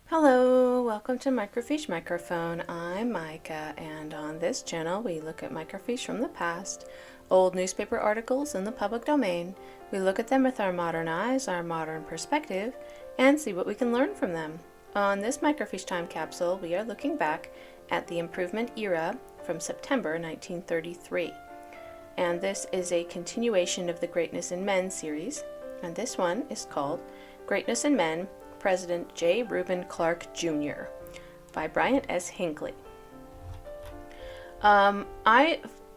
Hello, welcome to Microfiche Microphone. I'm Micah, and on this channel we look at microfiche from the past, old newspaper articles in the public domain. We look at them with our modern eyes, our modern perspective, and see what we can learn from them. On this microfiche time capsule, we are looking back at the improvement era from September 1933. And this is a continuation of the Greatness in Men series, and this one is called Greatness in Men, President J. Reuben Clark Jr. by Bryant S. Hinckley. So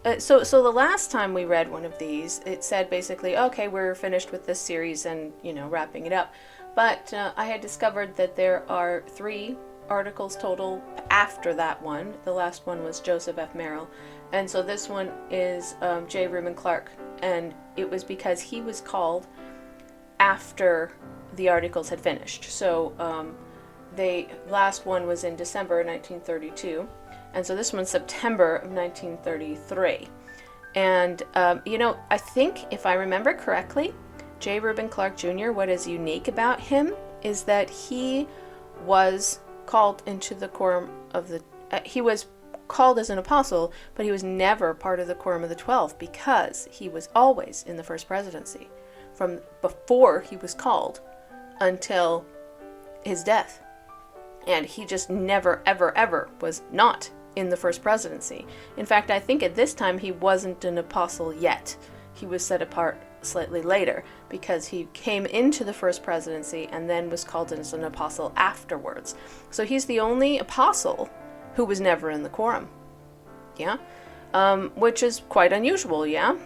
the last time we read one of these, it said basically, okay, we're finished with this series and, wrapping it up. But I had discovered that there are 3 articles total after that one. The last one was Joseph F. Merrill. And so this one is J. Reuben Clark. And it was because he was called after the articles had finished. So the last one was in December 1932, and so this one's September of 1933. And I think if I remember correctly, J. Reuben Clark Jr., what is unique about him is that he was called into the quorum of the he was called as an apostle, but he was never part of the quorum of the 12 because he was always in the first presidency from before he was called until his death. And he just never, ever, ever was not in the first presidency. In fact, I think at this time he wasn't an apostle yet. He was set apart slightly later because he came into the first presidency and then was called as an apostle afterwards. So he's the only apostle who was never in the quorum. Yeah? Which is quite unusual, yeah?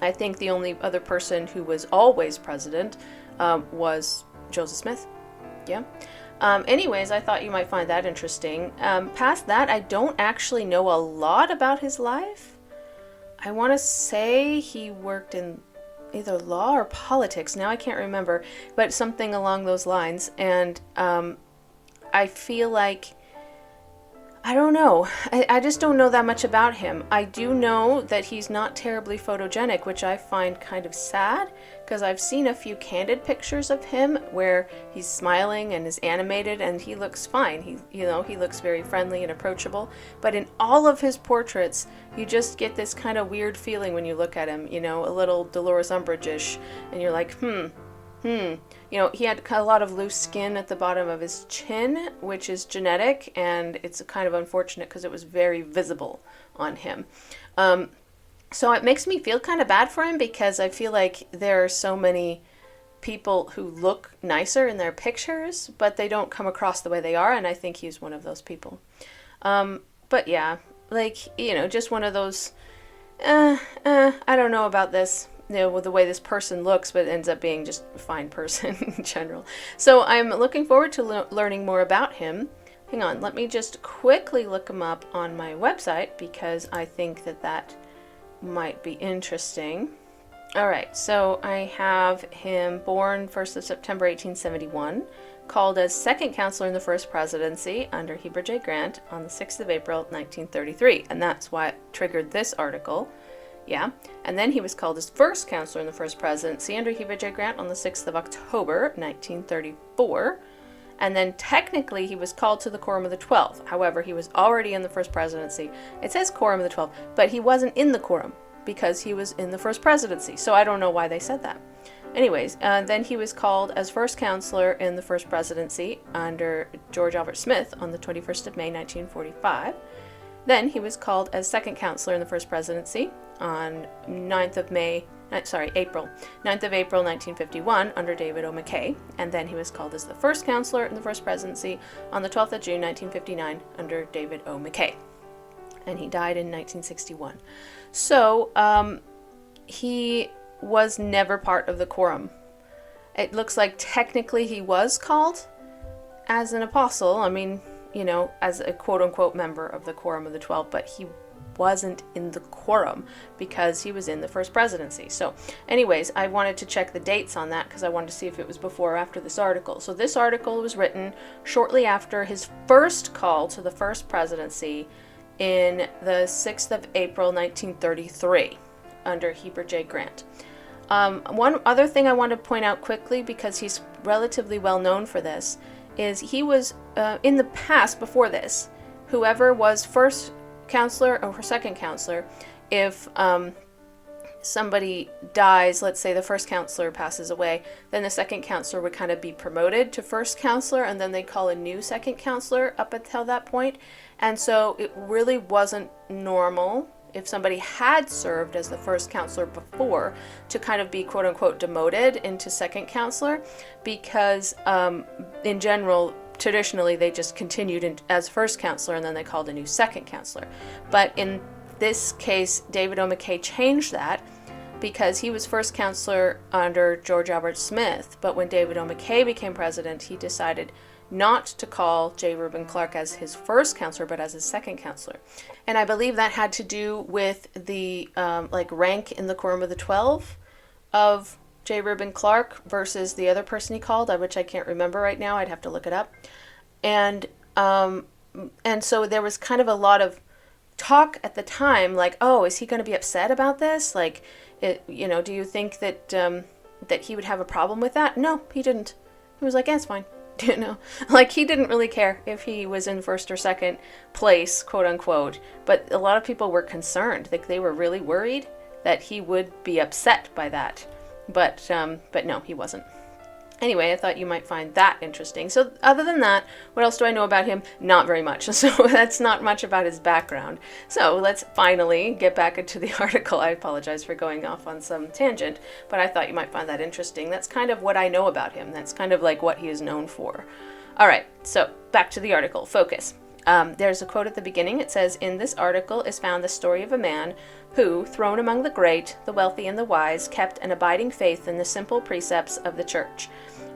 I think the only other person who was always president was Joseph Smith. Yeah. Anyways, I thought you might find that interesting. Past that, I don't actually know a lot about his life. I want to say he worked in either law or politics. Now I can't remember, but something along those lines. And I feel like I don't know. I just don't know that much about him. I do know that he's not terribly photogenic, which I find kind of sad because I've seen a few candid pictures of him where he's smiling and is animated and he looks fine. He looks very friendly and approachable. But in all of his portraits, you just get this kind of weird feeling when you look at him, a little Dolores Umbridge-ish, and you're like, he had a lot of loose skin at the bottom of his chin, which is genetic, and it's kind of unfortunate because it was very visible on him. So it makes me feel kind of bad for him because I feel like there are so many people who look nicer in their pictures, but they don't come across the way they are, and I think he's one of those people. But yeah, just one of those, I don't know about this. With the way this person looks, but ends up being just a fine person in general. So I'm looking forward to learning more about him. Hang on, let me just quickly look him up on my website because I think that might be interesting. All right, so I have him born 1st of September 1871, called as second counselor in the first presidency under Heber J. Grant on the 6th of April 1933, and that's what triggered this article. Yeah, and then he was called as first counselor in the first presidency under Heber J. Grant on the 6th of October, 1934. And then technically he was called to the Quorum of the 12. However, he was already in the first presidency. It says Quorum of the 12, but he wasn't in the Quorum because he was in the first presidency. So I don't know why they said that. Anyways, then he was called as first counselor in the first presidency under George Albert Smith on the 21st of May, 1945. Then he was called as second counselor in the first presidency on April 1951 under David O. McKay, and then he was called as the first counselor in the first presidency on the 12th of June 1959 under David O. McKay, and he died in 1961. So he was never part of the quorum. It looks like technically he was called as an apostle, as a quote-unquote member of the Quorum of the 12, but he wasn't in the quorum because he was in the first presidency. So anyways, I wanted to check the dates on that because I wanted to see if it was before or after this article. So this article was written shortly after his first call to the first presidency in the 6th of April 1933 under Heber J. Grant. One other thing I want to point out quickly, because he's relatively well known for this, is he was, in the past, before this, whoever was first counselor or second counselor, if somebody dies, let's say the first counselor passes away, then the second counselor would kind of be promoted to first counselor, and then they'd call a new second counselor up until that point. And so it really wasn't normal, if somebody had served as the first counselor before, to kind of be quote unquote demoted into second counselor, because in general, traditionally they just continued as first counselor and then they called a new second counselor. But in this case, David O. McKay changed that because he was first counselor under George Albert Smith. But when David O. McKay became president, he decided not to call J. Reuben Clark as his first counselor, but as his second counselor. And I believe that had to do with the rank in the Quorum of the 12 of J. Reuben Clark versus the other person he called, which I can't remember right now. I'd have to look it up. And so there was kind of a lot of talk at the time, like, oh, is he going to be upset about this? Like, do you think that that he would have a problem with that? No, he didn't. He was like, yeah, it's fine. Like, he didn't really care if he was in first or second place, quote unquote. But a lot of people were concerned. Like, they were really worried that he would be upset by that. But no, he wasn't. Anyway, I thought you might find that interesting. So other than that, what else do I know about him? Not very much. So that's not much about his background. So let's finally get back into the article. I apologize for going off on some tangent, but I thought you might find that interesting. That's kind of what I know about him. That's kind of like what he is known for. All right, so back to the article. Focus. There's a quote at the beginning. It says, "In this article is found the story of a man who, thrown among the great, the wealthy, and the wise, kept an abiding faith in the simple precepts of the church,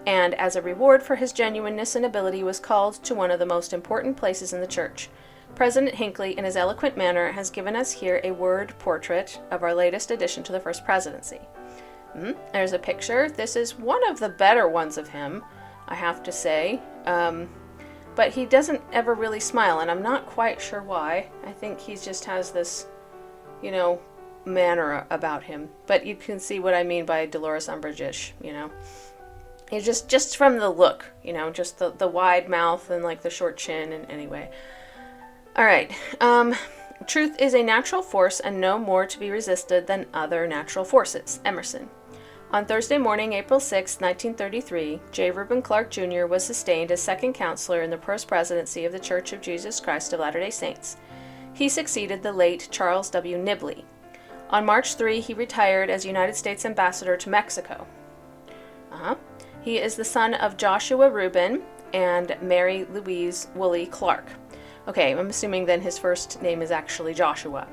and as a reward for his genuineness and ability was called to one of the most important places in the church. President Hinckley, in his eloquent manner, has given us here a word portrait of our latest addition to the first presidency." There's a picture. This is one of the better ones of him, I have to say. But he doesn't ever really smile, and I'm not quite sure why. I think he just has this, manner about him. But you can see what I mean by Dolores Umbridge-ish, It's just from the look, just the wide mouth and like the short chin, and anyway. All right. Truth is a natural force and no more to be resisted than other natural forces. Emerson. On Thursday morning, April 6, 1933, J. Reuben Clark Jr. was sustained as second counselor in the first presidency of the Church of Jesus Christ of Latter-day Saints. He succeeded the late Charles W. Nibley. On March 3, he retired as United States Ambassador to Mexico. He is the son of Joshua Reuben and Mary Louise Woolley Clark. Okay, I'm assuming then his first name is actually Joshua.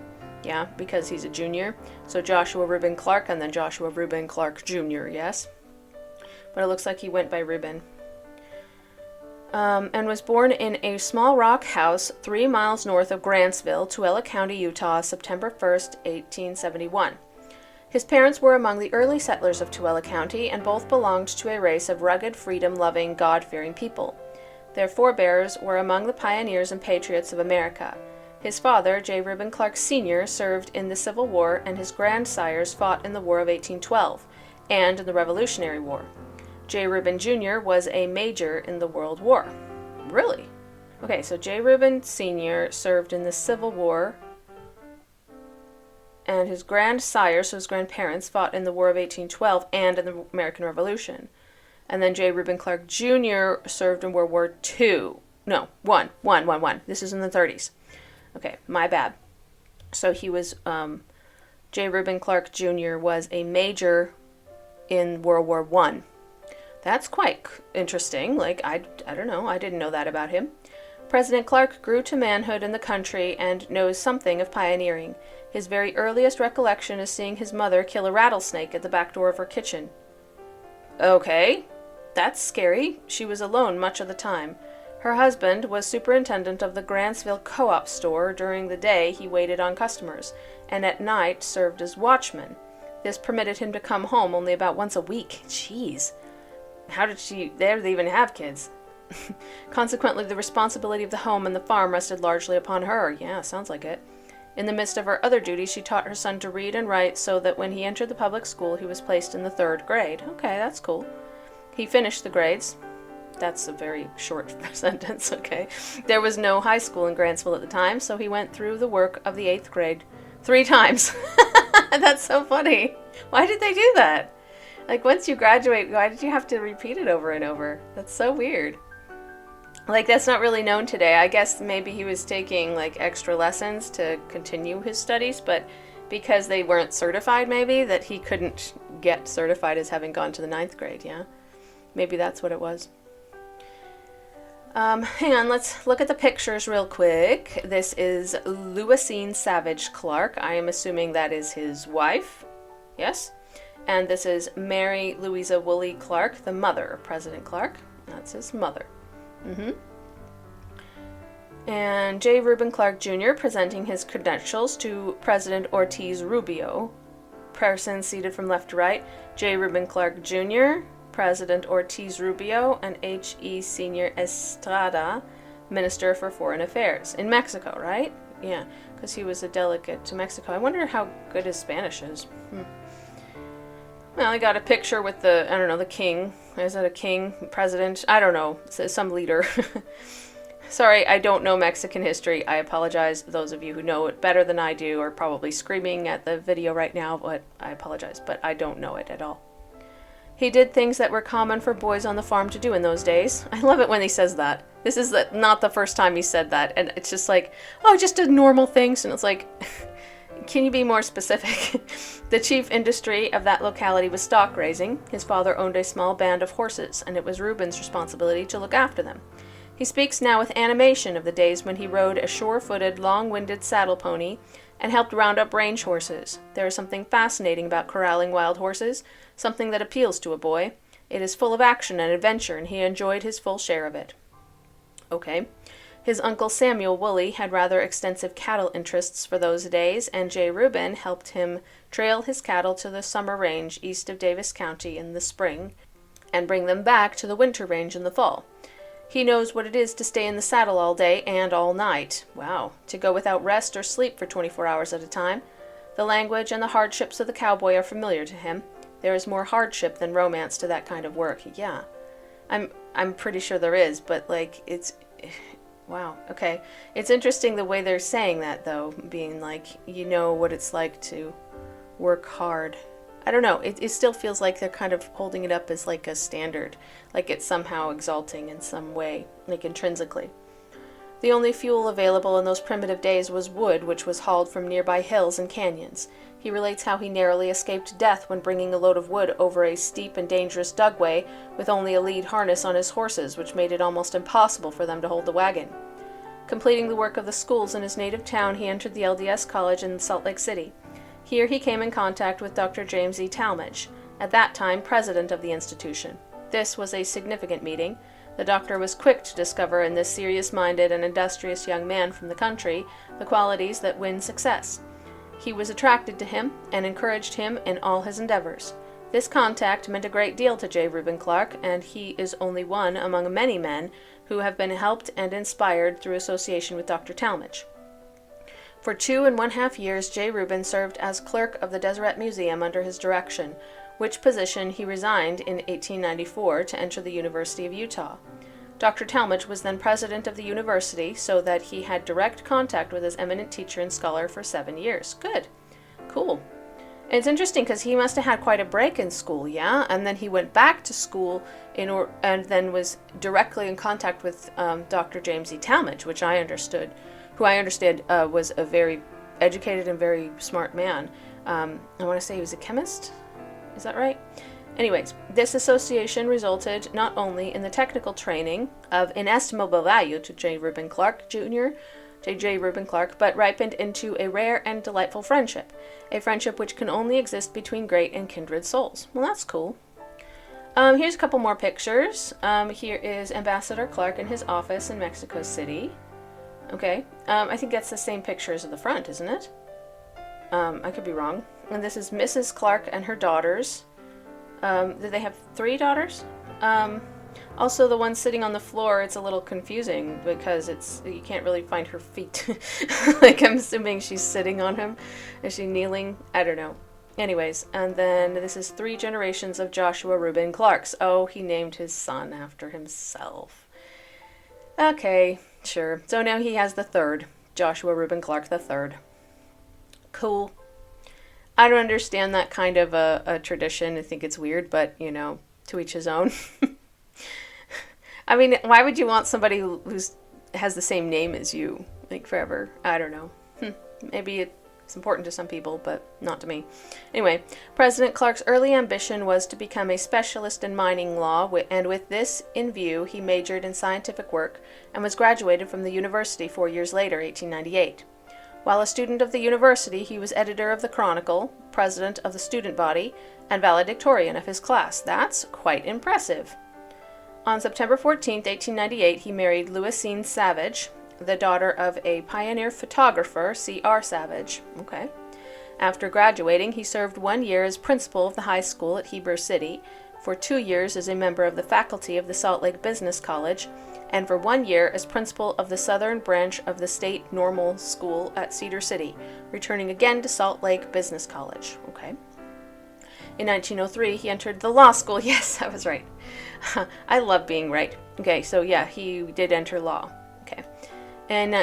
Yeah, because he's a junior. So Joshua Reuben Clark and then Joshua Reuben Clark Jr., yes? But it looks like he went by Reuben. And was born in a small rock house 3 miles north of Grantsville, Tooele County, Utah, September 1st, 1871. His parents were among the early settlers of Tooele County, and both belonged to a race of rugged, freedom-loving, God-fearing people. Their forebears were among the pioneers and patriots of America. His father, J. Reuben Clark Sr., served in the Civil War, and his grandsires fought in the War of 1812 and in the Revolutionary War. J. Reuben Jr. was a major in the World War. Really? Okay, so J. Reuben Sr. served in the Civil War, and his grandsires, so his grandparents, fought in the War of 1812 and in the American Revolution. And then J. Reuben Clark Jr. served in World War II. No, one. This is in the 30s. Okay, my bad. So he was, J. Reuben Clark Jr. was a major in World War I. That's quite interesting. Like, I don't know, I didn't know that about him. President Clark grew to manhood in the country and knows something of pioneering. His very earliest recollection is seeing his mother kill a rattlesnake at the back door of her kitchen. Okay, that's scary. She was alone much of the time. Her husband was superintendent of the Grantsville Co-op store. During the day, he waited on customers, and at night served as watchman. This permitted him to come home only about once a week. Jeez. How did they even have kids? Consequently, the responsibility of the home and the farm rested largely upon her. Yeah, sounds like it. In the midst of her other duties, she taught her son to read and write so that when he entered the public school, he was placed in the 3rd grade. Okay, that's cool. He finished the grades. That's a very short sentence, okay? There was no high school in Grantsville at the time, so he went through the work of the 8th grade 3 times. That's so funny. Why did they do that? Like, once you graduate, why did you have to repeat it over and over? That's so weird. Like, that's not really known today. I guess maybe he was taking, like, extra lessons to continue his studies, but because they weren't certified, maybe, that he couldn't get certified as having gone to the 9th grade, yeah? Maybe that's what it was. Hang on, let's look at the pictures real quick. This is Louisine Savage Clark. I am assuming that is his wife. Yes? And this is Mary Louisa Woolley Clark, the mother of President Clark. That's his mother. And J. Reuben Clark Jr. presenting his credentials to President Ortiz Rubio. Person seated from left to right. J. Reuben Clark Jr., President Ortiz Rubio, and H.E. Senior Estrada, Minister for Foreign Affairs. In Mexico, right? Yeah, because he was a delegate to Mexico. I wonder how good his Spanish is. Well, I got a picture with the, I don't know, the king. Is that a king? President? I don't know. Some leader. Sorry, I don't know Mexican history. I apologize. Those of you who know it better than I do are probably screaming at the video right now, but I apologize. But I don't know it at all. He did things that were common for boys on the farm to do in those days. I love it when he says that. This is not the first time he said that. And it's just like, oh, just did normal things. And it's like, can you be more specific? The chief industry of that locality was stock raising. His father owned a small band of horses, and it was Reuben's responsibility to look after them. He speaks now with animation of the days when he rode a sure-footed, long-winded saddle pony and helped round up range horses. There is something fascinating about corralling wild horses, something that appeals to a boy. It is full of action and adventure, and he enjoyed his full share of it. Okay. His uncle Samuel Woolley had rather extensive cattle interests for those days, and J. Reuben helped him trail his cattle to the summer range east of Davis County in the spring, and bring them back to the winter range in the fall. He knows what it is to stay in the saddle all day and all night. Wow. To go without rest or sleep for 24 hours at a time. The language and the hardships of the cowboy are familiar to him. There is more hardship than romance to that kind of work. Yeah. I'm pretty sure there is, but like it's wow. Okay. It's interesting the way they're saying that though, being like, you know what it's like to work hard. I don't know, it still feels like they're kind of holding it up as like a standard, like it's somehow exalting in some way, like intrinsically. The only fuel available in those primitive days was wood, which was hauled from nearby hills and canyons. He relates how he narrowly escaped death when bringing a load of wood over a steep and dangerous dugway with only a lead harness on his horses, which made it almost impossible for them to hold the wagon. Completing the work of the schools in his native town, he entered the LDS College in Salt Lake City. Here he came in contact with Dr. James E. Talmadge, at that time president of the institution. This was a significant meeting. The doctor was quick to discover in this serious-minded and industrious young man from the country the qualities that win success. He was attracted to him and encouraged him in all his endeavors. This contact meant a great deal to J. Reuben Clark, and he is only one among many men who have been helped and inspired through association with Dr. Talmadge. For 2.5 years, J. Reuben served as clerk of the Deseret Museum under his direction, which position he resigned in 1894 to enter the University of Utah. Dr. Talmadge was then president of the university, so that he had direct contact with his eminent teacher and scholar for 7 years. Good. Cool. And it's interesting because he must have had quite a break in school, yeah? And then he went back to school and then was directly in contact with Dr. James E. Talmadge, who I understand was a very educated and very smart man. I want to say he was a chemist. Is that right? Anyways, this association resulted not only in the technical training of inestimable value to J. Reuben Clark Jr., J. Reuben Clark, but ripened into a rare and delightful friendship, a friendship which can only exist between great and kindred souls. Well, that's cool. Here's a couple more pictures. Here is Ambassador Clark in his office in Mexico City. Okay, I think that's the same picture as at the front, isn't it? I could be wrong. And this is Mrs. Clark and her daughters. Do they have 3 daughters? Also, the one sitting on the floor, it's a little confusing because you can't really find her feet. Like, I'm assuming she's sitting on him. Is she kneeling? I don't know. Anyways, and then this is 3 generations of Joshua Reuben Clarks. Oh, he named his son after himself. Okay, sure. So now he has the 3rd, Joshua Reuben Clark the 3rd. Cool. I don't understand that kind of a tradition. I think it's weird, but, to each his own. I mean, why would you want somebody who has the same name as you, like, forever? I don't know. Maybe it's important to some people, but not to me. Anyway, President Clark's early ambition was to become a specialist in mining law, and with this in view, he majored in scientific work and was graduated from the university 4 years later, 1898. While a student of the university, he was editor of the Chronicle, president of the student body, and valedictorian of his class. That's quite impressive. On September 14, 1898, he married Louisine Savage, the daughter of a pioneer photographer, C.R. Savage. Okay. After graduating, he served 1 year as principal of the high school at Heber City, for 2 years as a member of the faculty of the Salt Lake Business College, and for 1 year as principal of the southern branch of the State Normal School at Cedar City, returning again to Salt Lake Business College. Okay. In 1903, he entered the law school. Yes, I was right. I love being right. Okay, so yeah, he did enter law. Okay. And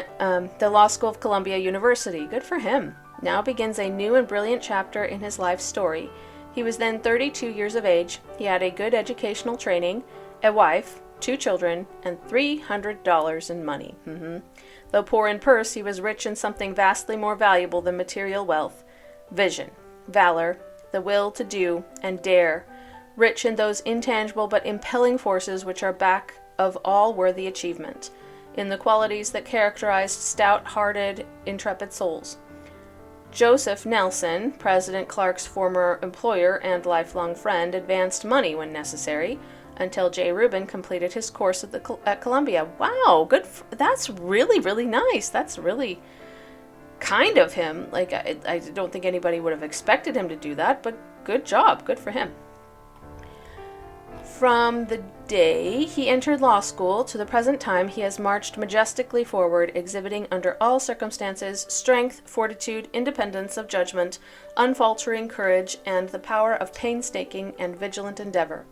the Law School of Columbia University. Good for him. Now begins a new and brilliant chapter in his life story. He was then 32 years of age. He had a good educational training, a wife, 2 children, and $300 in money. Though poor in purse, he was rich in something vastly more valuable than material wealth: vision, valor, the will to do and dare, rich in those intangible but impelling forces which are back of all worthy achievement, in the qualities that characterized stout-hearted, intrepid souls. Joseph Nelson, President Clark's former employer and lifelong friend, advanced money when necessary, until J. Reuben completed his course at Columbia. Wow, good. That's really, really nice. That's really kind of him. Like, I don't think anybody would have expected him to do that, but good job. Good for him. From the day he entered law school to the present time, he has marched majestically forward, exhibiting under all circumstances strength, fortitude, independence of judgment, unfaltering courage, and the power of painstaking and vigilant endeavor.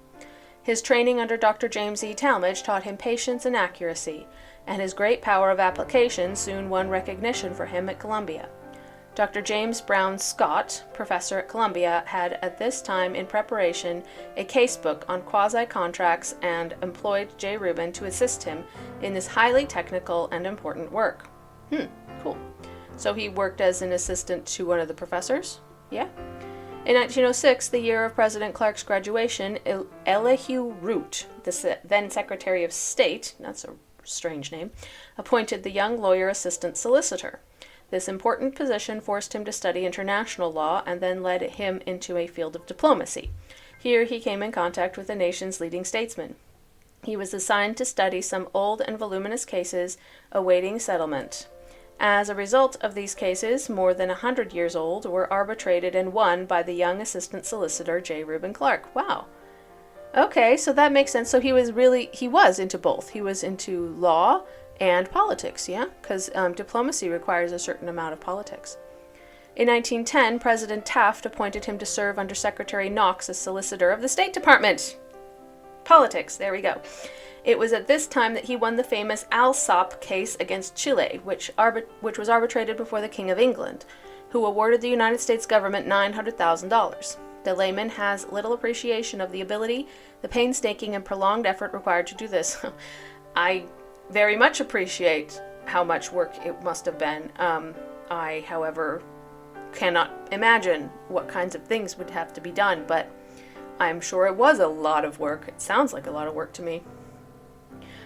His training under Dr. James E. Talmage taught him patience and accuracy, and his great power of application soon won recognition for him at Columbia. Dr. James Brown Scott, professor at Columbia, had at this time in preparation a casebook on quasi-contracts and employed J. Reuben to assist him in this highly technical and important work. Cool. So he worked as an assistant to one of the professors? Yeah. In 1906, the year of President Clark's graduation, Elihu Root, the then Secretary of State, that's a strange name, appointed the young lawyer assistant solicitor. This important position forced him to study international law and then led him into a field of diplomacy. Here he came in contact with the nation's leading statesmen. He was assigned to study some old and voluminous cases awaiting settlement. As a result of these cases, more than 100 years old, were arbitrated and won by the young assistant solicitor J. Reuben Clark. Wow. Okay, so that makes sense. So he was into both. He was into law and politics, yeah? Because diplomacy requires a certain amount of politics. In 1910, President Taft appointed him to serve under Secretary Knox as Solicitor of the State Department. Politics, there we go. It was at this time that he won the famous Alsop case against Chile, which was arbitrated before the King of England, who awarded the United States government $900,000. The layman has little appreciation of the ability, the painstaking and prolonged effort required to do this. I very much appreciate how much work it must have been. I, however, cannot imagine what kinds of things would have to be done, but I'm sure it was a lot of work. It sounds like a lot of work to me.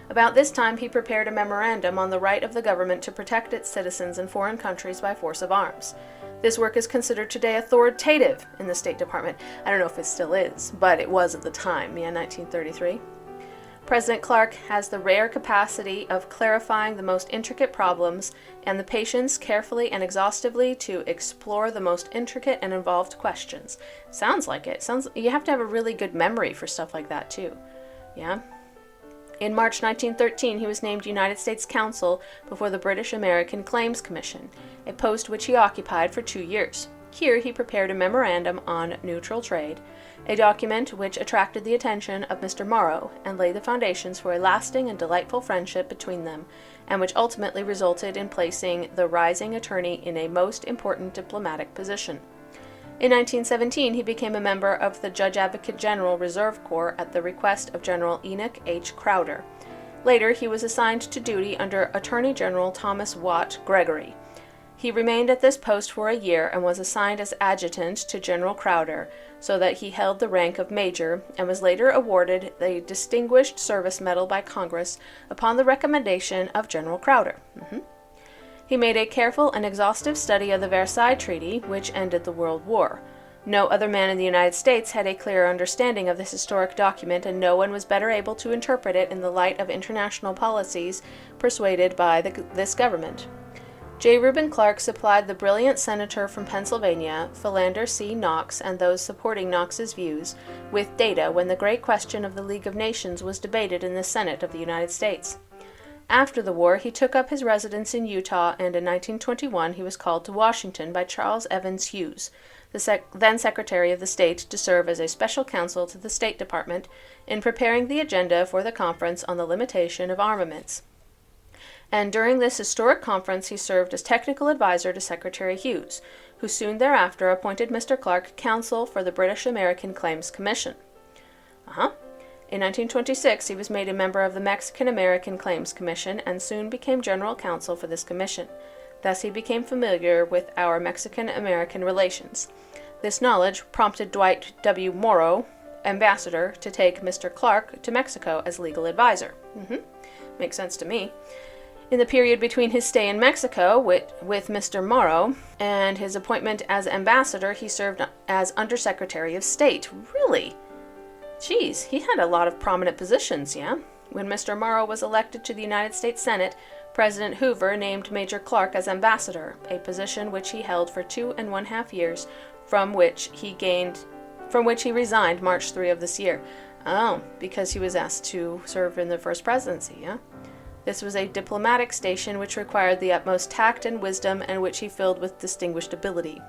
About this time, he prepared a memorandum on the right of the government to protect its citizens in foreign countries by force of arms. This work is considered today authoritative in the State Department. I don't know if it still is, but it was at the time, 1933. President Clark has the rare capacity of clarifying the most intricate problems and the patience carefully and exhaustively to explore the most intricate and involved questions. Sounds like it. You have to have a really good memory for stuff like that, too. Yeah? In March 1913, he was named United States Counsel before the British American Claims Commission, a post which he occupied for 2 years. Here he prepared a memorandum on neutral trade, a document which attracted the attention of Mr. Morrow and laid the foundations for a lasting and delightful friendship between them, and which ultimately resulted in placing the rising attorney in a most important diplomatic position. In 1917, he became a member of the Judge Advocate General Reserve Corps at the request of General Enoch H. Crowder. Later, he was assigned to duty under Attorney General Thomas Watt Gregory. He remained at this post for a year and was assigned as adjutant to General Crowder, so that he held the rank of major, and was later awarded the Distinguished Service Medal by Congress upon the recommendation of General Crowder. He made a careful and exhaustive study of the Versailles Treaty, which ended the World War. No other man in the United States had a clearer understanding of this historic document, and no one was better able to interpret it in the light of international policies persuaded by this government. J. Reuben Clark supplied the brilliant senator from Pennsylvania, Philander C. Knox, and those supporting Knox's views, with data when the great question of the League of Nations was debated in the Senate of the United States. After the war, he took up his residence in Utah, and in 1921 he was called to Washington by Charles Evans Hughes, the then Secretary of the State, to serve as a special counsel to the State Department in preparing the agenda for the Conference on the Limitation of Armaments. And during this historic conference he served as technical advisor to Secretary Hughes, who soon thereafter appointed Mr. Clark counsel for the British American Claims Commission. In 1926 he was made a member of the Mexican American Claims Commission and soon became general counsel for this commission. Thus he became familiar with our Mexican-American relations. This knowledge prompted Dwight W. Morrow, ambassador, to take Mr. Clark to Mexico as legal advisor. Makes sense to me. In the period between his stay in Mexico with Mr. Morrow and his appointment as ambassador, he served as Undersecretary of State. Really? Geez, he had a lot of prominent positions, yeah? When Mr. Morrow was elected to the United States Senate, President Hoover named Major Clark as ambassador, a position which he held for 2.5 years, from which he resigned March 3 of this year. Oh, because he was asked to serve in the first presidency, yeah? This was a diplomatic station which required the utmost tact and wisdom, and which he filled with distinguished ability.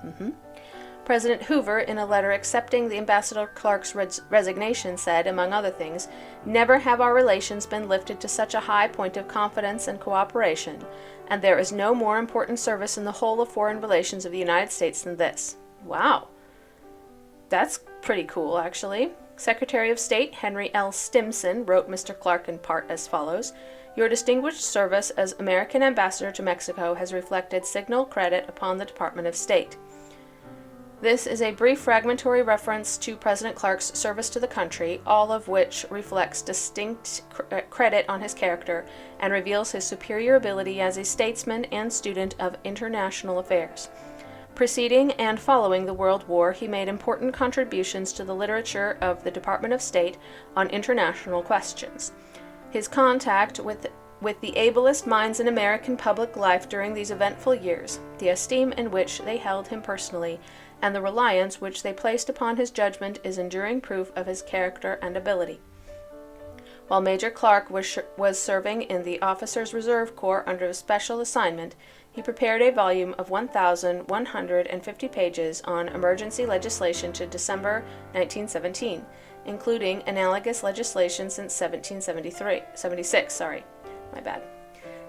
President Hoover, in a letter accepting the Ambassador Clark's resignation, said, among other things, "Never have our relations been lifted to such a high point of confidence and cooperation, and there is no more important service in the whole of foreign relations of the United States than this." Wow. That's pretty cool, actually. Secretary of State Henry L. Stimson wrote Mr. Clark in part as follows: "Your distinguished service as American ambassador to Mexico has reflected signal credit upon the Department of State." This is a brief fragmentary reference to President Clark's service to the country, all of which reflects distinct credit on his character and reveals his superior ability as a statesman and student of international affairs. Preceding and following the World War, he made important contributions to the literature of the Department of State on international questions. His contact with the ablest minds in American public life during these eventful years, the esteem in which they held him personally, and the reliance which they placed upon his judgment is enduring proof of his character and ability. While Major Clark was serving in the Officers' Reserve Corps under a special assignment, he prepared a volume of 1,150 pages on emergency legislation to December 1917, including analogous legislation since 1776. My bad.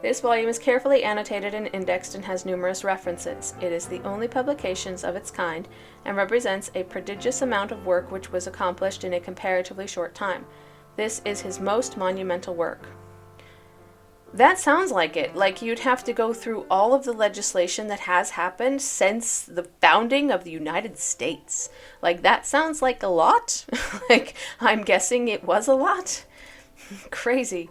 This volume is carefully annotated and indexed and has numerous references. It is the only publication of its kind and represents a prodigious amount of work which was accomplished in a comparatively short time. This is his most monumental work. That sounds like it. Like you'd have to go through all of the legislation that has happened since the founding of the United States. Like that sounds like a lot. Like I'm guessing it was a lot. Crazy.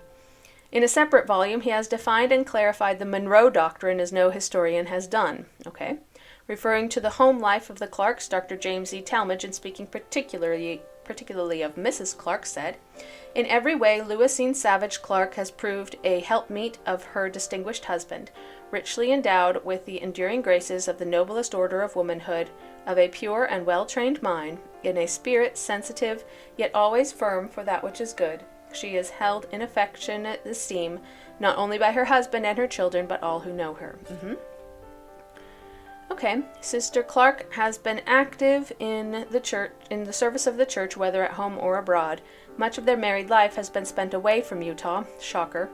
In a separate volume, he has defined and clarified the Monroe Doctrine as no historian has done. Okay. Referring to the home life of the Clarks, Dr. James E. Talmage, and speaking particularly of Mrs. Clark, said, "In every way, Louisine Savage Clark has proved a helpmeet of her distinguished husband, richly endowed with the enduring graces of the noblest order of womanhood, of a pure and well-trained mind, in a spirit sensitive, yet always firm for that which is good. She is held in affectionate esteem, not only by her husband and her children, but all who know her." Okay, Sister Clark has been active in the church, in the service of the church, whether at home or abroad. Much of their married life has been spent away from Utah, shocker.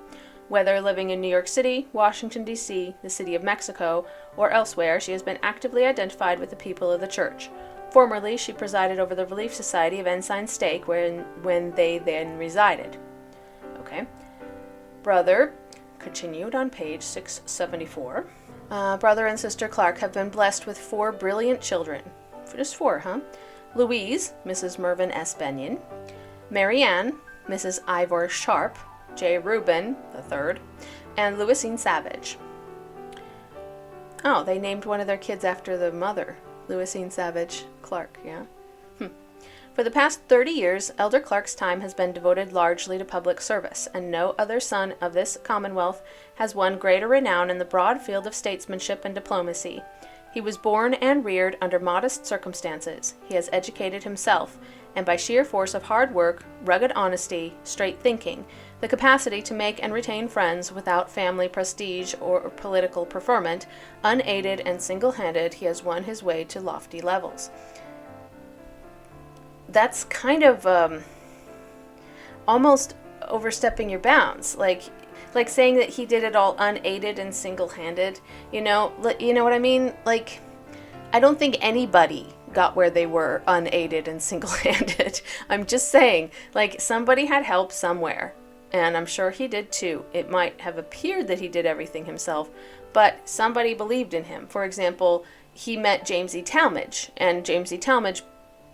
Whether living in New York City, Washington, D.C., the City of Mexico, or elsewhere, she has been actively identified with the people of the church. Formerly, she presided over the Relief Society of Ensign Stake, when they then resided. Okay. Brother, continued on page 674. Brother and Sister Clark have been blessed with 4 brilliant children. Just 4, huh? Louise, Mrs. Mervyn S. Benyon. Mary Ann, Mrs. Ivor Sharp. J. Reuben, III. And Louisine Savage. Oh, they named one of their kids after the mother. Louisine Savage Clark, yeah? For the past 30 years, Elder Clark's time has been devoted largely to public service, and no other son of this Commonwealth has won greater renown in the broad field of statesmanship and diplomacy. He was born and reared under modest circumstances. He has educated himself, and by sheer force of hard work, rugged honesty, straight thinking, the capacity to make and retain friends without family prestige or political preferment, unaided and single-handed, he has won his way to lofty levels. That's kind of almost overstepping your bounds, like saying that he did it all unaided and single-handed. You know what I mean? Like, I don't think anybody got where they were unaided and single-handed. I'm just saying, like, somebody had help somewhere, and I'm sure he did too. It might have appeared that he did everything himself, but somebody believed in him. For example, he met James E. Talmage, and James E. Talmage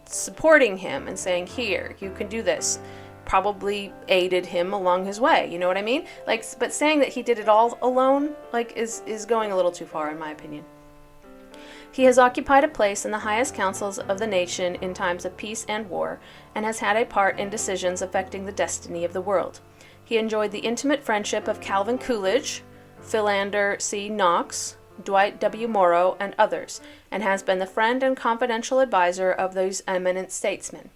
supporting him and saying, here, you can do this, probably aided him along his way. You know what I mean? Like, but saying that he did it all alone, like, is going a little too far, in my opinion. He has occupied a place in the highest councils of the nation in times of peace and war, and has had a part in decisions affecting the destiny of the world. He enjoyed the intimate friendship of Calvin Coolidge, Philander C. Knox, Dwight W. Morrow, and others, and has been the friend and confidential advisor of those eminent statesmen.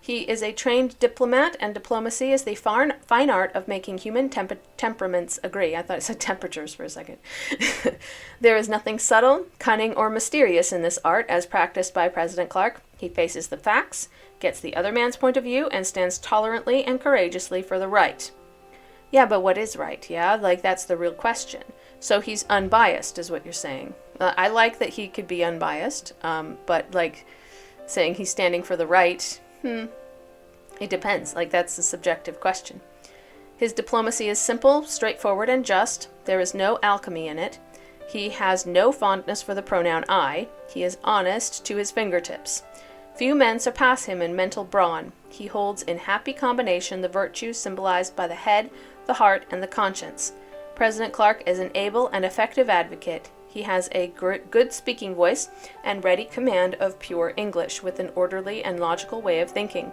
He is a trained diplomat, and diplomacy is the fine art of making human temperaments agree. I thought it said temperatures for a second. There is nothing subtle, cunning, or mysterious in this art as practiced by President Clark. He faces the facts, gets the other man's point of view, and stands tolerantly and courageously for the right. Yeah, but what is right? Yeah, like, that's the real question. So he's unbiased, is what you're saying. I like that he could be unbiased, but, like, saying he's standing for the right, it depends. Like, that's a subjective question. His diplomacy is simple, straightforward, and just. There is no alchemy in it. He has no fondness for the pronoun I. He is honest to his fingertips. Few men surpass him in mental brawn. He holds in happy combination the virtues symbolized by the head, the heart, and the conscience. President Clark is an able and effective advocate. He has a good speaking voice and ready command of pure English with an orderly and logical way of thinking.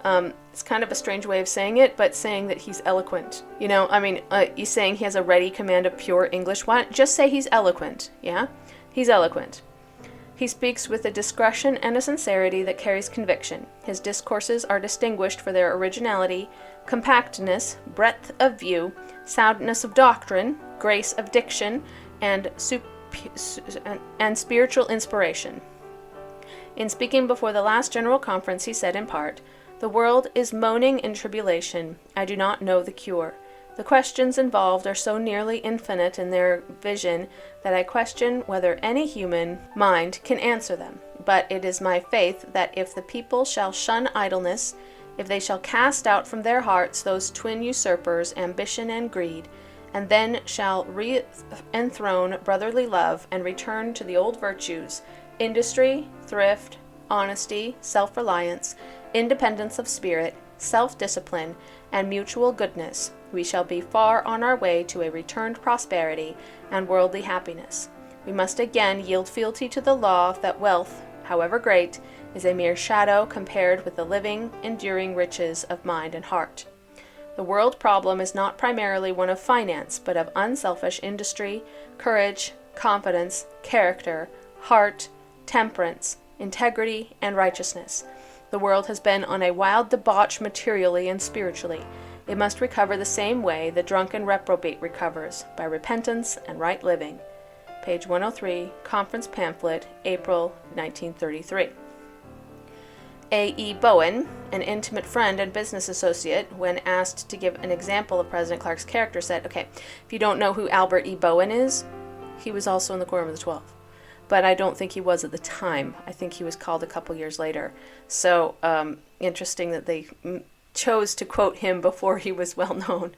It's kind of a strange way of saying it, but saying that he's eloquent. You know, I mean, he's saying he has a ready command of pure English. Why not just say he's eloquent, yeah? He's eloquent. He speaks with a discretion and a sincerity that carries conviction. His discourses are distinguished for their originality, compactness, breadth of view, soundness of doctrine, grace of diction, and spiritual inspiration. In speaking before the last General Conference, he said in part, "The world is moaning in tribulation. I do not know the cure. The questions involved are so nearly infinite in their vision that I question whether any human mind can answer them. But it is my faith that if the people shall shun idleness, if they shall cast out from their hearts those twin usurpers, ambition and greed, and then shall re-enthrone brotherly love and return to the old virtues, industry, thrift, honesty, self-reliance, independence of spirit, self-discipline, and mutual goodness, we shall be far on our way to a returned prosperity and worldly happiness. We must again yield fealty to the law that wealth, however great, is a mere shadow compared with the living, enduring riches of mind and heart. The world problem is not primarily one of finance, but of unselfish industry, courage, confidence, character, heart, temperance, integrity, and righteousness. The world has been on a wild debauch materially and spiritually. It must recover the same way the drunken reprobate recovers, by repentance and right living. page 103, conference pamphlet, April 1933. A.E. Bowen, an intimate friend and business associate, when asked to give an example of President Clark's character, said, okay, if you don't know who Albert E. Bowen is, he was also in the Quorum of the Twelve. But I don't think he was at the time. I think he was called a couple years later. So, interesting that they chose to quote him before he was well known.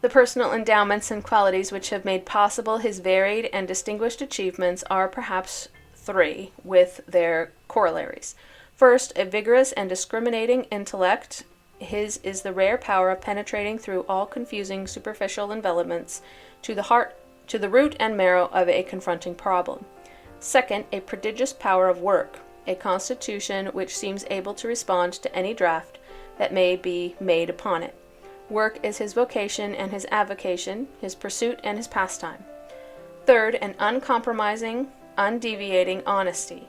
The personal endowments and qualities which have made possible his varied and distinguished achievements are perhaps three, with their corollaries. First, a vigorous and discriminating intellect. His is the rare power of penetrating through all confusing superficial envelopments to the heart, to the root and marrow of a confronting problem. Second, a prodigious power of work, a constitution which seems able to respond to any draft that may be made upon it. Work is his vocation and his avocation, his pursuit and his pastime. Third, an uncompromising, undeviating honesty.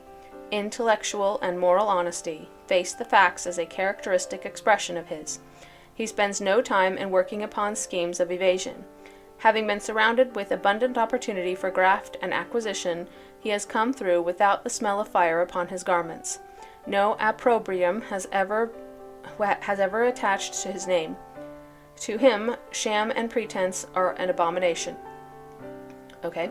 Intellectual and moral honesty, face the facts as a characteristic expression of his. He spends no time in working upon schemes of evasion. Having been surrounded with abundant opportunity for graft and acquisition, he has come through without the smell of fire upon his garments. No opprobrium has ever attached to his name. To him, sham and pretense are an abomination. Okay.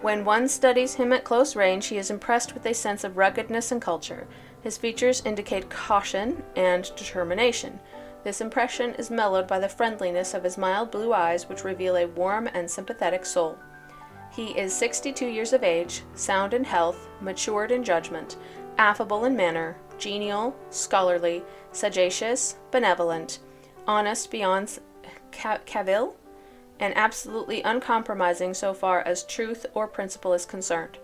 When one studies him at close range, he is impressed with a sense of ruggedness and culture. His features indicate caution and determination. This impression is mellowed by the friendliness of his mild blue eyes, which reveal a warm and sympathetic soul. He is 62 years of age, sound in health, matured in judgment, affable in manner, genial, scholarly, sagacious, benevolent, honest beyond cavil, and absolutely uncompromising so far as truth or principle is concerned.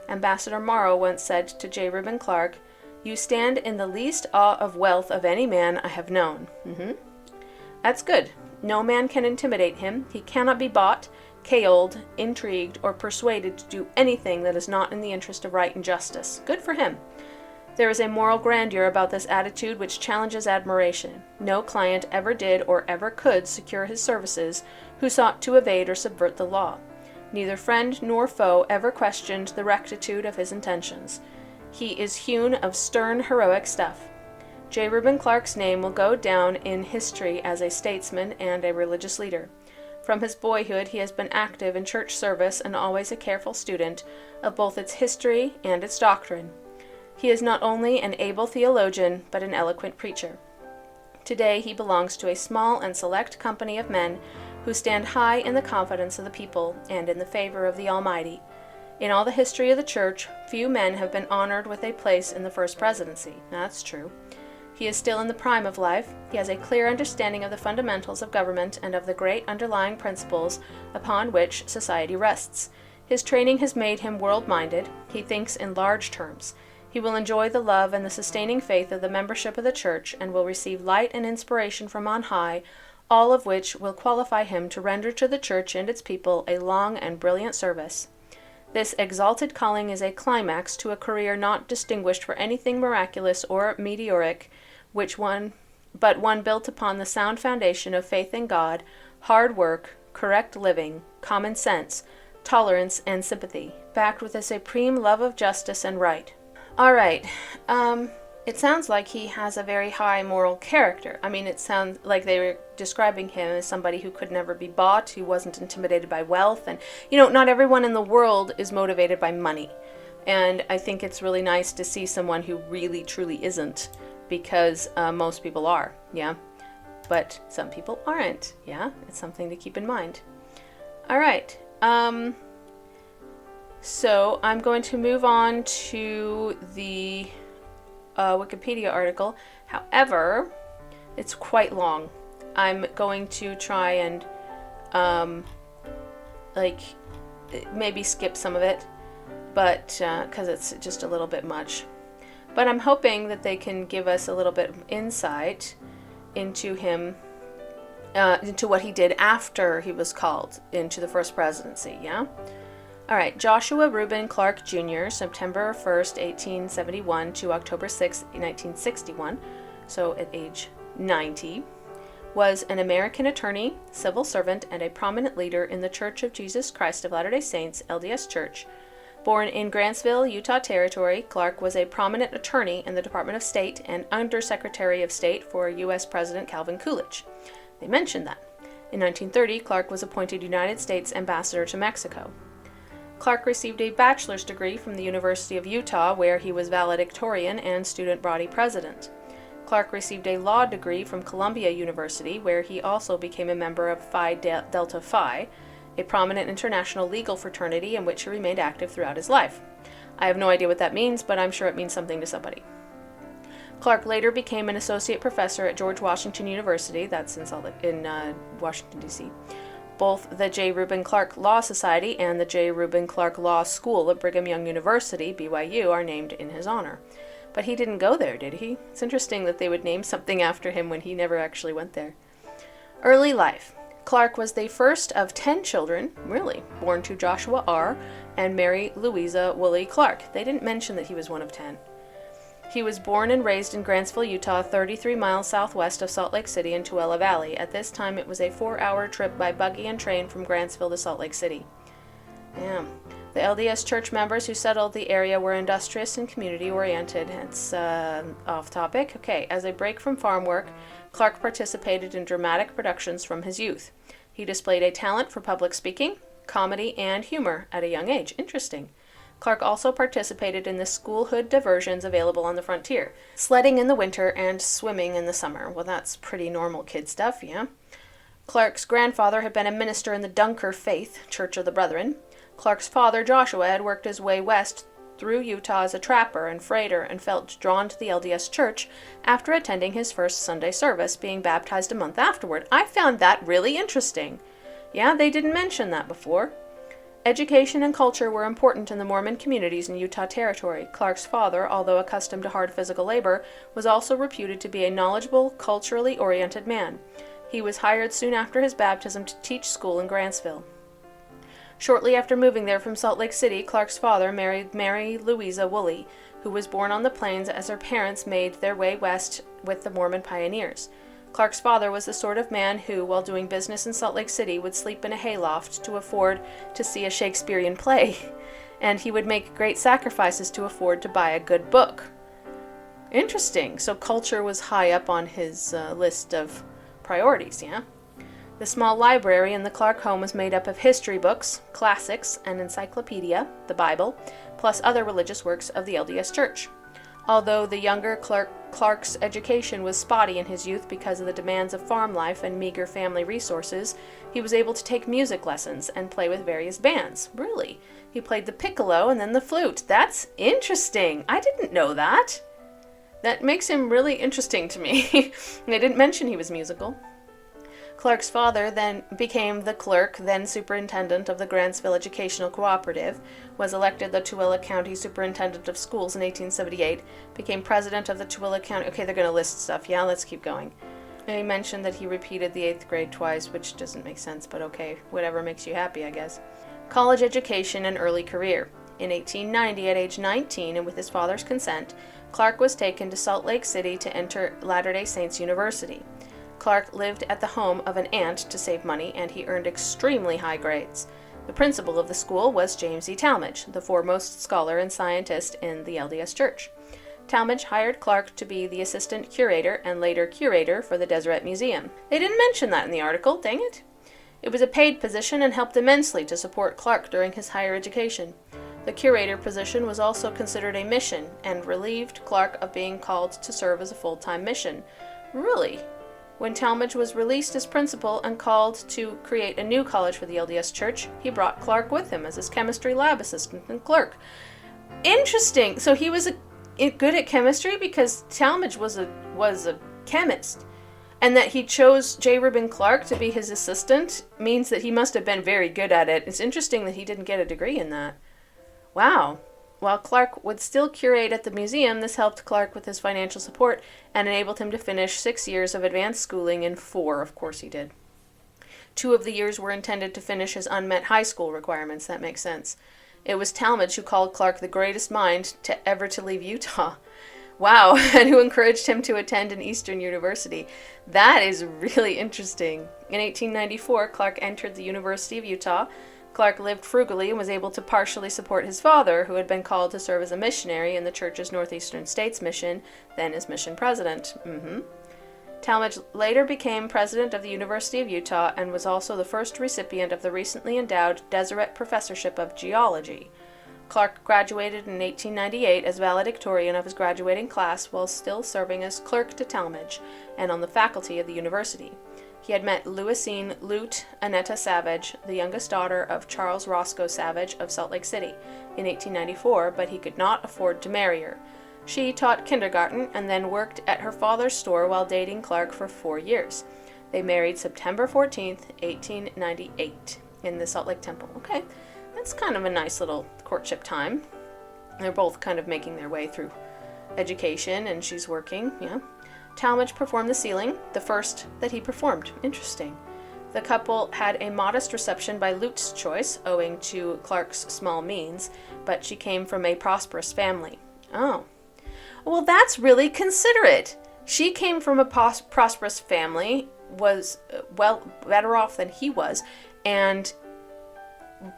Ambassador Morrow once said to J. Reuben Clark, "You stand in the least awe of wealth of any man I have known." That's good. No man can intimidate him. He cannot be bought, cajoled, intrigued, or persuaded to do anything that is not in the interest of right and justice. Good for him. There is a moral grandeur about this attitude which challenges admiration. No client ever did or ever could secure his services who sought to evade or subvert the law. Neither friend nor foe ever questioned the rectitude of his intentions. He is hewn of stern, heroic stuff. J. Reuben Clark's name will go down in history as a statesman and a religious leader. From his boyhood he has been active in church service and always a careful student of both its history and its doctrine. He is not only an able theologian, but an eloquent preacher. Today he belongs to a small and select company of men who stand high in the confidence of the people and in the favor of the Almighty. In all the history of the Church, few men have been honored with a place in the first presidency. That's true. He is still in the prime of life. He has a clear understanding of the fundamentals of government and of the great underlying principles upon which society rests. His training has made him world-minded. He thinks in large terms. He will enjoy the love and the sustaining faith of the membership of the Church, and will receive light and inspiration from on high, all of which will qualify him to render to the Church and its people a long and brilliant service. This exalted calling is a climax to a career not distinguished for anything miraculous or meteoric, but one built upon the sound foundation of faith in God, hard work, correct living, common sense, tolerance, and sympathy, backed with a supreme love of justice and right. All right. It sounds like he has a very high moral character. I mean, it sounds like they were describing him as somebody who could never be bought, who wasn't intimidated by wealth. And, not everyone in the world is motivated by money. And I think it's really nice to see someone who really, truly isn't, because most people are, yeah? But some people aren't, yeah? It's something to keep in mind. All right. So I'm going to move on to the Wikipedia article. However, it's quite long. I'm going to try and maybe skip some of it, but because it's just a little bit much. But I'm hoping that they can give us a little bit of insight into him, into what he did after he was called into the first presidency, yeah? All right, Joshua Reuben Clark Jr., September 1st, 1871 to October 6th, 1961, so at age 90, was an American attorney, civil servant, and a prominent leader in the Church of Jesus Christ of Latter-day Saints, LDS Church. Born in Grantsville, Utah Territory, Clark was a prominent attorney in the Department of State and Undersecretary of State for U.S. President Calvin Coolidge. They mentioned that. In 1930, Clark was appointed United States Ambassador to Mexico. Clark received a bachelor's degree from the University of Utah, where he was valedictorian and student body president. Clark received a law degree from Columbia University, where he also became a member of Phi Delta Phi, a prominent international legal fraternity in which he remained active throughout his life. I have no idea what that means, but I'm sure it means something to somebody. Clark later became an associate professor at George Washington University, that's in Washington, D.C. Both the J. Reuben Clark Law Society and the J. Reuben Clark Law School at Brigham Young University, BYU, are named in his honor. But he didn't go there, did he? It's interesting that they would name something after him when he never actually went there. Early life. Clark was the first of 10 children, really, born to Joshua R. and Mary Louisa Woolley Clark. They didn't mention that he was one of 10. He was born and raised in Grantsville, Utah, 33 miles southwest of Salt Lake City in Tooele Valley. At this time, it was a 4-hour trip by buggy and train from Grantsville to Salt Lake City. Yeah. The LDS church members who settled the area were industrious and community-oriented. It's off topic. Okay, as a break from farm work, Clark participated in dramatic productions from his youth. He displayed a talent for public speaking, comedy, and humor at a young age. Interesting. Clark also participated in the schoolhood diversions available on the frontier, sledding in the winter and swimming in the summer. Well, that's pretty normal kid stuff, yeah? Clark's grandfather had been a minister in the Dunker Faith, Church of the Brethren. Clark's father, Joshua, had worked his way west through Utah as a trapper and freighter and felt drawn to the LDS Church after attending his first Sunday service, being baptized a month afterward. I found that really interesting. Yeah, they didn't mention that before. Education and culture were important in the Mormon communities in Utah Territory. Clark's father, although accustomed to hard physical labor, was also reputed to be a knowledgeable, culturally oriented man. He was hired soon after his baptism to teach school in Grantsville. Shortly after moving there from Salt Lake City, Clark's father married Mary Louisa Woolley, who was born on the plains as her parents made their way west with the Mormon pioneers. Clark's father was the sort of man who, while doing business in Salt Lake City, would sleep in a hayloft to afford to see a Shakespearean play, and he would make great sacrifices to afford to buy a good book. Interesting. So culture was high up on his list of priorities, yeah? The small library in the Clark home was made up of history books, classics, an encyclopedia, the Bible, plus other religious works of the LDS Church. Although the younger Clark's education was spotty in his youth because of the demands of farm life and meager family resources, he was able to take music lessons and play with various bands. Really? He played the piccolo and then the flute. That's interesting. I didn't know that. That makes him really interesting to me. They didn't mention he was musical. Clark's father then became the clerk, then superintendent of the Grantsville Educational Cooperative, was elected the Tooele County Superintendent of Schools in 1878, became president of the Tooele County... Okay, they're going to list stuff. Yeah, let's keep going. He mentioned that he repeated the 8th grade twice, which doesn't make sense, but okay, whatever makes you happy, I guess. College education and early career. In 1890, at age 19, and with his father's consent, Clark was taken to Salt Lake City to enter Latter-day Saints University. Clark lived at the home of an aunt to save money, and he earned extremely high grades. The principal of the school was James E. Talmage, the foremost scholar and scientist in the LDS Church. Talmage hired Clark to be the assistant curator and later curator for the Deseret Museum. They didn't mention that in the article, dang it. It was a paid position and helped immensely to support Clark during his higher education. The curator position was also considered a mission and relieved Clark of being called to serve as a full-time mission. Really? When Talmage was released as principal and called to create a new college for the LDS Church, he brought Clark with him as his chemistry lab assistant and clerk. Interesting. So he was good at chemistry because Talmage was a chemist. And that he chose J. Reuben Clark to be his assistant means that he must have been very good at it. It's interesting that he didn't get a degree in that. Wow. While Clark would still curate at the museum, this helped Clark with his financial support and enabled him to finish 6 years of advanced schooling in 4. Of course he did. 2 of the years were intended to finish his unmet high school requirements. That makes sense. It was Talmage who called Clark the greatest mind to ever to leave Utah. Wow, and who encouraged him to attend an Eastern university. That is really interesting. In 1894, Clark entered the University of Utah. Clark lived frugally and was able to partially support his father, who had been called to serve as a missionary in the church's Northeastern States mission, then as mission president. Talmadge later became president of the University of Utah and was also the first recipient of the recently endowed Deseret Professorship of Geology. Clark graduated in 1898 as valedictorian of his graduating class while still serving as clerk to Talmadge and on the faculty of the university. He had met Louisine Lute Annetta Savage, the youngest daughter of Charles Roscoe Savage of Salt Lake City, in 1894, but he could not afford to marry her. She taught kindergarten and then worked at her father's store while dating Clark for 4 years. They married September 14th, 1898, in the Salt Lake Temple. Okay, that's kind of a nice little courtship time. They're both kind of making their way through education, and she's working, yeah. Talmadge performed the sealing, the first that he performed. Interesting. The couple had a modest reception by Lute's choice, owing to Clark's small means, but she came from a prosperous family. Oh. Well, that's really considerate. She came from a prosperous family, was, better off than he was, and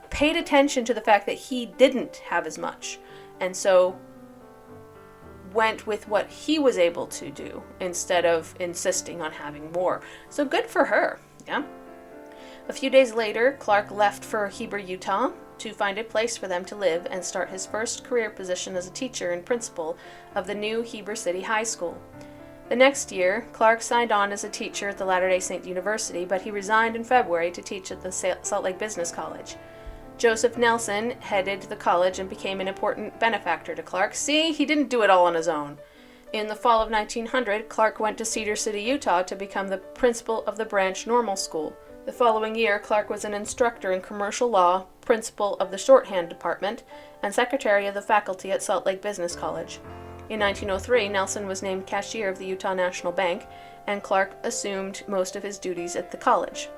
paid attention to the fact that he didn't have as much, and so went with what he was able to do instead of insisting on having more. So good for her, yeah. A few days later, Clark left for Heber, Utah, to find a place for them to live and start his first career position as a teacher and principal of the new Heber City High School. The next year, Clark signed on as a teacher at the Latter-day Saint University, but he resigned in February to teach at the Salt Lake Business College. Joseph Nelson headed the college and became an important benefactor to Clark. See, he didn't do it all on his own. In the fall of 1900, Clark went to Cedar City, Utah to become the principal of the branch normal school. The following year, Clark was an instructor in commercial law, principal of the shorthand department, and secretary of the faculty at Salt Lake Business College. In 1903, Nelson was named cashier of the Utah National Bank, and Clark assumed most of his duties at the college.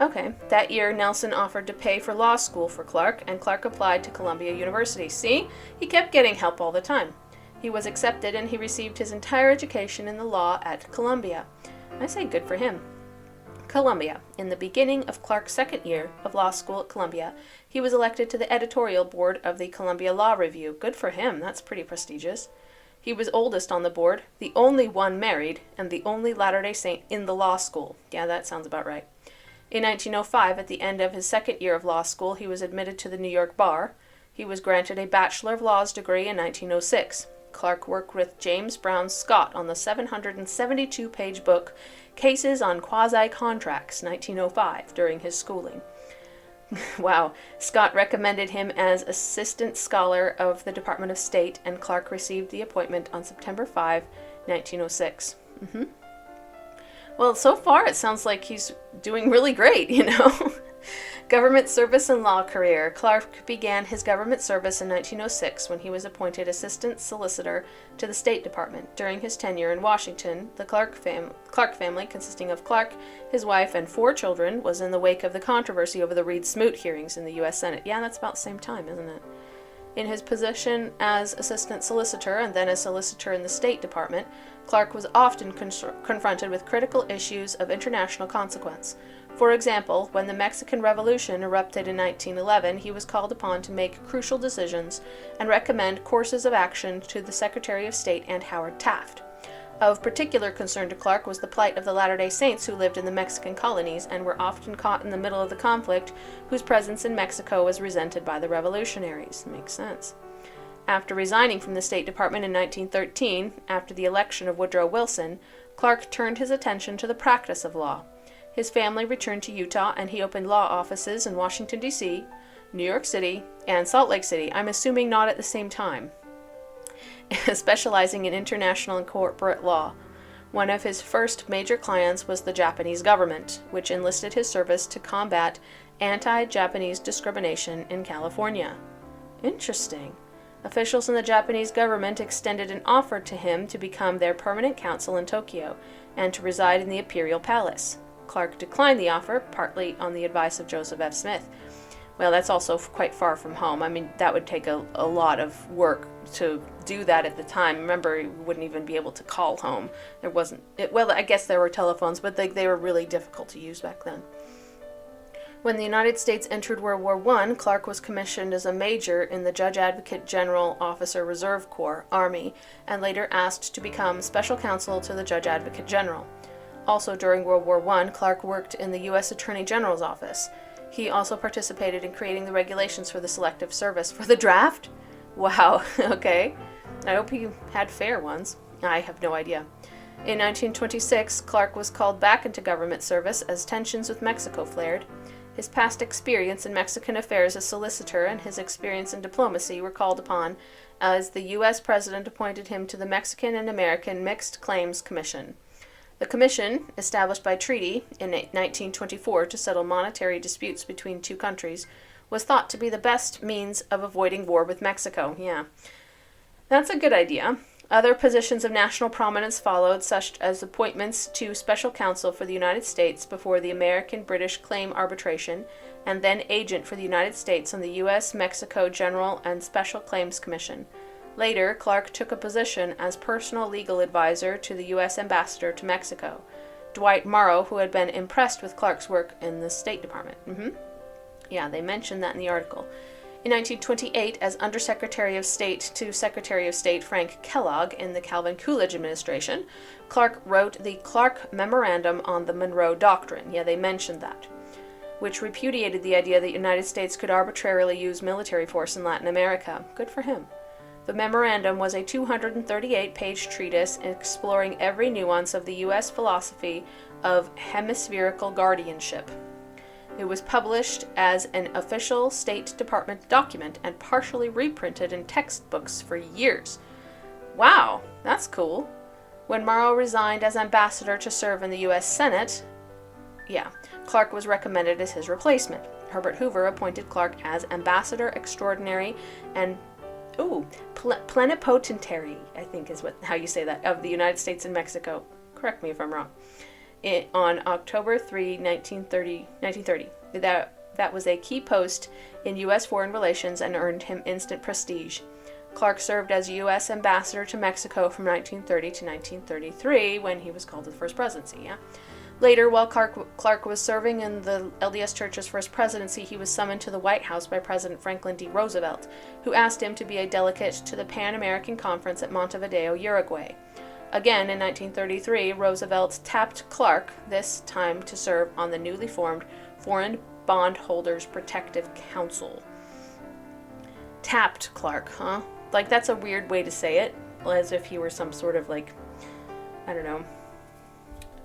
Okay, that year Nelson offered to pay for law school for Clark, and Clark applied to Columbia University. See, he kept getting help all the time. He was accepted and he received his entire education in the law at Columbia. I say good for him. Columbia. In the beginning of Clark's second year of law school at Columbia, he was elected to the editorial board of the Columbia Law Review. Good for him, that's pretty prestigious. He was oldest on the board, the only one married, and the only Latter-day Saint in the law school. Yeah, that sounds about right. In 1905, at the end of his second year of law school, he was admitted to the New York bar. He was granted a Bachelor of Laws degree in 1906. Clark worked with James Brown Scott on the 772-page book Cases on Quasi-Contracts, 1905, during his schooling. Wow. Scott recommended him as Assistant Scholar of the Department of State, and Clark received the appointment on September 5, 1906. Well, so far it sounds like he's doing really great, you know. Government service and law career. Clark began his government service in 1906 when he was appointed Assistant Solicitor to the State Department. During his tenure in Washington, the Clark family, consisting of Clark, his wife, and 4 children, was in the wake of the controversy over the Reed-Smoot hearings in the U.S. Senate. Yeah, that's about the same time, isn't it? In his position as Assistant Solicitor and then as Solicitor in the State Department, Clark was often confronted with critical issues of international consequence. For example, when the Mexican Revolution erupted in 1911, he was called upon to make crucial decisions and recommend courses of action to the Secretary of State and Howard Taft. Of particular concern to Clark was the plight of the Latter-day Saints who lived in the Mexican colonies and were often caught in the middle of the conflict, whose presence in Mexico was resented by the revolutionaries. Makes sense. After resigning from the State Department in 1913, after the election of Woodrow Wilson, Clark turned his attention to the practice of law. His family returned to Utah, and he opened law offices in Washington, D.C., New York City, and Salt Lake City. I'm assuming not at the same time. Specializing in international and corporate law. One of his first major clients was the Japanese government, which enlisted his service to combat anti-Japanese discrimination in California. Interesting. Officials in the Japanese government extended an offer to him to become their permanent counsel in Tokyo and to reside in the Imperial Palace. Clark declined the offer, partly on the advice of Joseph F. Smith. Well, that's also quite far from home. I mean, that would take a lot of work to do that at the time. Remember, you wouldn't even be able to call home. There wasn't, well, I guess there were telephones, but they were really difficult to use back then. When the United States entered World War I, Clark was commissioned as a major in the Judge Advocate General Officer Reserve Corps, Army, and later asked to become special counsel to the Judge Advocate General. Also during World War I, Clark worked in the U.S. Attorney General's office. He also participated in creating the regulations for the Selective Service for the draft. Wow, okay. I hope he had fair ones. I have no idea. In 1926, Clark was called back into government service as tensions with Mexico flared. His past experience in Mexican affairs as solicitor and his experience in diplomacy were called upon as the U.S. President appointed him to the Mexican and American Mixed Claims Commission. The commission, established by treaty in 1924 to settle monetary disputes between two countries, was thought to be the best means of avoiding war with Mexico. Yeah, that's a good idea. Other positions of national prominence followed, such as appointments to special counsel for the United States before the American-British Claim Arbitration, and then agent for the United States on the U.S.-Mexico General and Special Claims Commission. Later, Clark took a position as personal legal advisor to the U.S. ambassador to Mexico, Dwight Morrow, who had been impressed with Clark's work in the State Department. Yeah, they mentioned that in the article. In 1928, as Undersecretary of State to Secretary of State Frank Kellogg in the Calvin Coolidge administration, Clark wrote the Clark Memorandum on the Monroe Doctrine. Yeah, they mentioned that, which repudiated the idea that the United States could arbitrarily use military force in Latin America. Good for him. The memorandum was a 238-page treatise exploring every nuance of the U.S. philosophy of hemispherical guardianship. It was published as an official State Department document and partially reprinted in textbooks for years. Wow, that's cool. When Morrow resigned as ambassador to serve in the U.S. Senate, Clark was recommended as his replacement. Herbert Hoover appointed Clark as ambassador extraordinary and plenipotentiary, I think is how you say that, of the United States in Mexico. Correct me if I'm wrong. On October 3, 1930. That was a key post in U.S. foreign relations and earned him instant prestige. Clark served as U.S. ambassador to Mexico from 1930 to 1933 when he was called to the First Presidency. Later, while Clark was serving in the LDS Church's First Presidency, he was summoned to the White House by President Franklin D. Roosevelt, who asked him to be a delegate to the Pan-American Conference at Montevideo, Uruguay. Again, in 1933, Roosevelt tapped Clark, this time to serve on the newly formed Foreign Bondholders Protective Council. Tapped Clark, huh? Like, that's a weird way to say it, as if he were some sort of,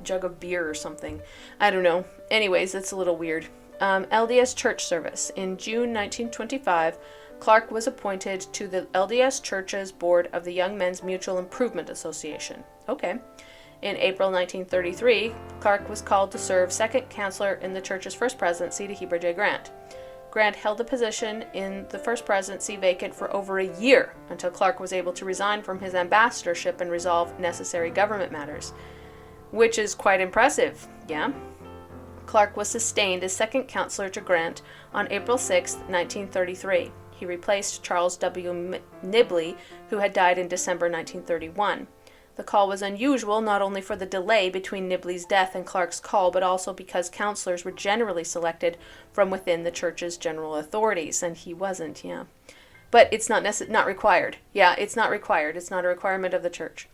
jug of beer or something. I don't know. Anyways, it's a little weird. LDS Church Service. In June 1925, Clark was appointed to the LDS Church's board of the Young Men's Mutual Improvement Association. Okay. In April 1933, Clark was called to serve second counselor in the church's first presidency to Heber J. Grant. Grant held the position in the first presidency vacant for over a year until Clark was able to resign from his ambassadorship and resolve necessary government matters, which is quite impressive, yeah? Clark was sustained as second counselor to Grant on April 6, 1933. He replaced Charles W. Nibley, who had died in December 1931. The call was unusual not only for the delay between Nibley's death and Clark's call, but also because counselors were generally selected from within the church's general authorities, and he wasn't, yeah. But it's not required. Yeah, it's not required. It's not a requirement of the church.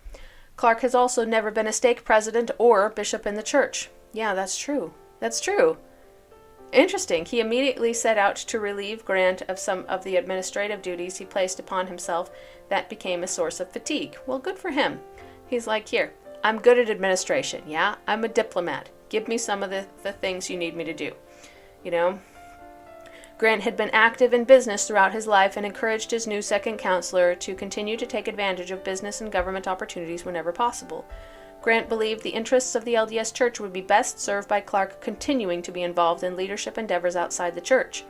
Clark has also never been a stake president or bishop in the church. Yeah, that's true. That's true. Interesting. He immediately set out to relieve Grant of some of the administrative duties he placed upon himself that became a source of fatigue. Well, good for him. He's like, here, I'm good at administration, yeah? I'm a diplomat. Give me some of the things you need me to do. You know? Grant had been active in business throughout his life and encouraged his new second counselor to continue to take advantage of business and government opportunities whenever possible. Grant believed the interests of the LDS Church would be best served by Clark continuing to be involved in leadership endeavors outside the church.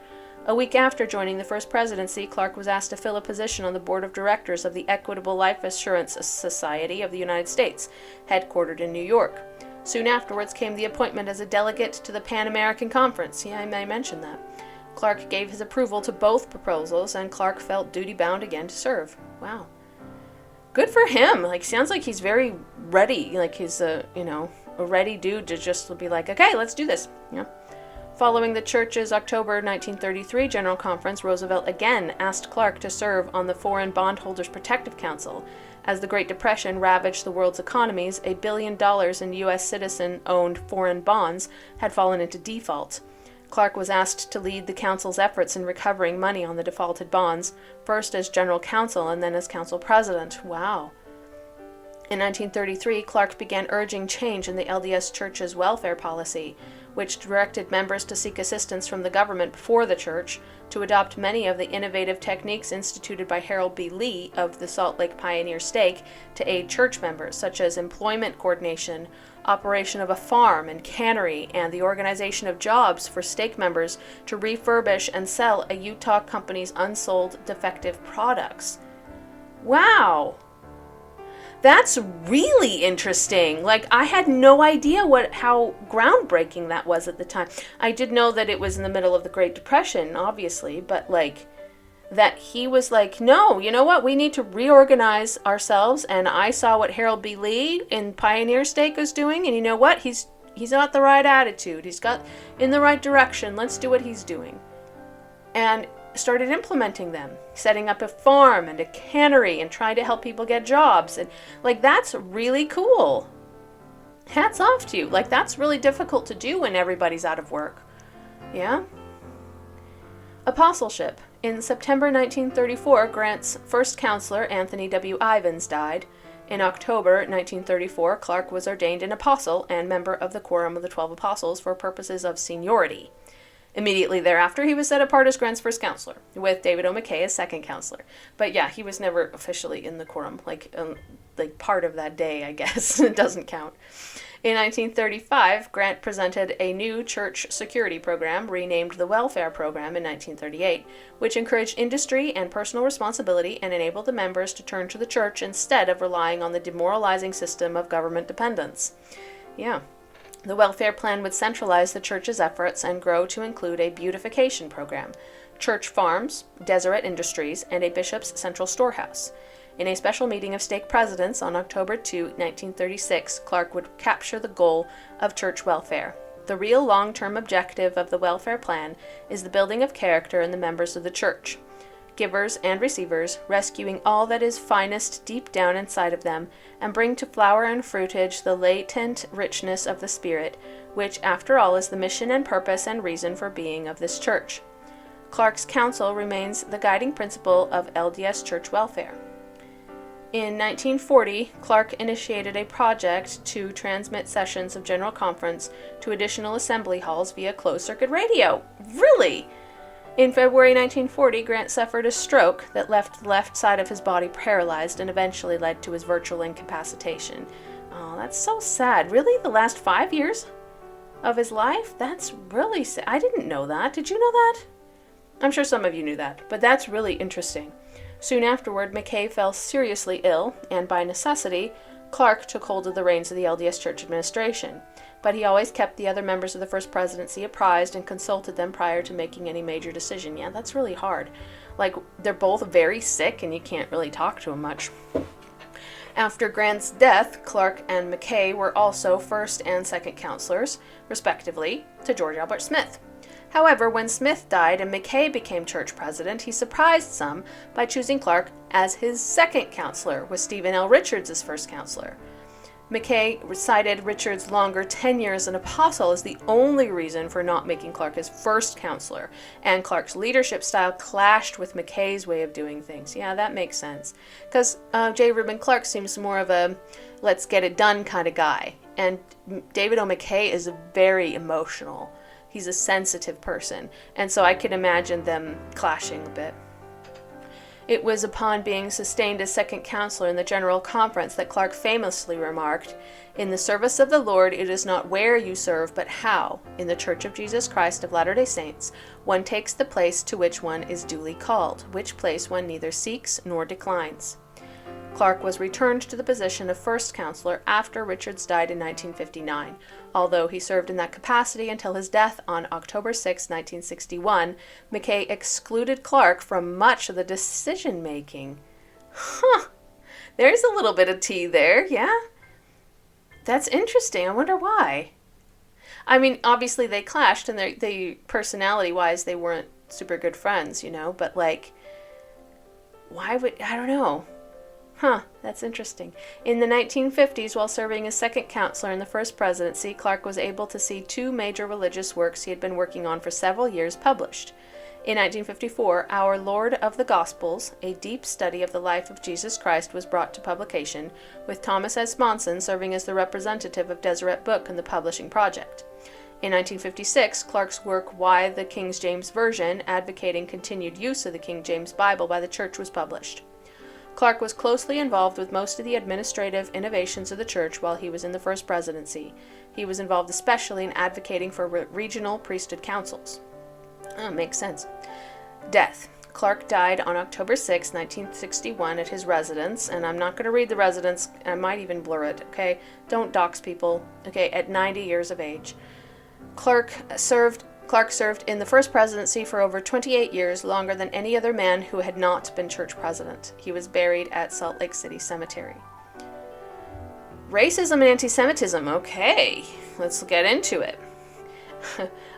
A week after joining the first presidency, Clark was asked to fill a position on the board of directors of the Equitable Life Assurance Society of the United States, headquartered in New York. Soon afterwards came the appointment as a delegate to the Pan American Conference. Yeah, I mentioned that. Clark gave his approval to both proposals, and Clark felt duty-bound again to serve. Wow. Good for him. Like, sounds like he's very ready. Like, he's a ready dude to just be like, okay, let's do this. Yeah. Following the church's October 1933 General Conference, Roosevelt again asked Clark to serve on the Foreign Bondholders Protective Council. As the Great Depression ravaged the world's economies, $1 billion in U.S. citizen-owned foreign bonds had fallen into default. Clark was asked to lead the council's efforts in recovering money on the defaulted bonds, first as general counsel and then as council president. Wow. In 1933, Clark began urging change in the LDS Church's welfare policy, which directed members to seek assistance from the government for the church, to adopt many of the innovative techniques instituted by Harold B. Lee of the Salt Lake Pioneer Stake to aid church members, such as employment coordination, operation of a farm and cannery, and the organization of jobs for stake members to refurbish and sell a Utah company's unsold defective products. Wow! That's really interesting. Like, I had no idea how groundbreaking that was at the time. I did know that it was in the middle of the Great Depression, obviously, but like, that he was like, no, you know what? We need to reorganize ourselves, and I saw what Harold B. Lee in Pioneer Stake was doing, and you know what? He's got the right attitude. He's got in the right direction. Let's do what he's doing. And started implementing them, setting up a farm and a cannery and trying to help people get jobs. And like, that's really cool. Hats off to you. Like, that's really difficult to do when everybody's out of work. Yeah? Apostleship. In September 1934, Grant's first counselor, Anthony W. Ivins, died. In October 1934, Clark was ordained an apostle and member of the Quorum of the 12 Apostles for purposes of seniority. Immediately thereafter, he was set apart as Grant's first counselor, with David O. McKay as second counselor. But yeah, he was never officially in the quorum, like part of that day, I guess. It doesn't count. In 1935, Grant presented a new church security program, renamed the Welfare Program in 1938, which encouraged industry and personal responsibility and enabled the members to turn to the church instead of relying on the demoralizing system of government dependence. Yeah. The welfare plan would centralize the church's efforts and grow to include a beautification program, church farms, Deseret Industries, and a bishop's central storehouse. In a special meeting of stake presidents on October 2, 1936, Clark would capture the goal of church welfare. The real long-term objective of the welfare plan is the building of character in the members of the church, givers and receivers, rescuing all that is finest deep down inside of them, and bring to flower and fruitage the latent richness of the Spirit, which, after all, is the mission and purpose and reason for being of this church. Clark's counsel remains the guiding principle of LDS church welfare. In 1940, Clark initiated a project to transmit sessions of General Conference to additional assembly halls via closed-circuit radio. Really? In February 1940, Grant suffered a stroke that left the left side of his body paralyzed and eventually led to his virtual incapacitation. Oh, that's so sad. Really? The last 5 years of his life? That's really sad. I didn't know that. Did you know that? I'm sure some of you knew that, but that's really interesting. Soon afterward, McKay fell seriously ill, and by necessity, Clark took hold of the reins of the LDS Church administration. But he always kept the other members of the First Presidency apprised and consulted them prior to making any major decision. Yeah, that's really hard. Like, they're both very sick, and you can't really talk to them much. After Grant's death, Clark and McKay were also first and second counselors, respectively, to George Albert Smith. However, when Smith died and McKay became church president, he surprised some by choosing Clark as his second counselor, with Stephen L. Richards as first counselor. McKay cited Richards' longer tenure as an apostle as the only reason for not making Clark his first counselor, and Clark's leadership style clashed with McKay's way of doing things. Yeah, that makes sense. Because J. Reuben Clark seems more of a let's get it done kind of guy, and David O. McKay is very emotional. He's a sensitive person, and so I could imagine them clashing a bit. It was upon being sustained as second counselor in the General Conference that Clark famously remarked, "In the service of the Lord, it is not where you serve, but how. In the Church of Jesus Christ of Latter-day Saints, one takes the place to which one is duly called, which place one neither seeks nor declines." Clark was returned to the position of first counselor after Richards died in 1959, although he served in that capacity until his death on October 6, 1961. McKay excluded Clark from much of the decision-making. Huh. There's a little bit of tea there, yeah? That's interesting. I wonder why. I mean, obviously they clashed, and they personality-wise, they weren't super good friends, but like, why would, I don't know. Huh, that's interesting. In the 1950s, while serving as second counselor in the first presidency, Clark was able to see two major religious works he had been working on for several years published. In 1954, Our Lord of the Gospels, a deep study of the life of Jesus Christ, was brought to publication, with Thomas S. Monson serving as the representative of Deseret Book in the publishing project. In 1956, Clark's work, Why the King James Version, advocating continued use of the King James Bible by the Church, was published. Clark was closely involved with most of the administrative innovations of the Church while he was in the first presidency. He was involved especially in advocating for regional priesthood councils. Oh, makes sense. Death. Clark died on October 6, 1961 at his residence, and I'm not going to read the residence, I might even blur it, okay? Don't dox people, okay, at 90 years of age. Clark served in the first presidency for over 28 years, longer than any other man who had not been church president. He was buried at Salt Lake City Cemetery. Racism and anti-Semitism. Okay, let's get into it.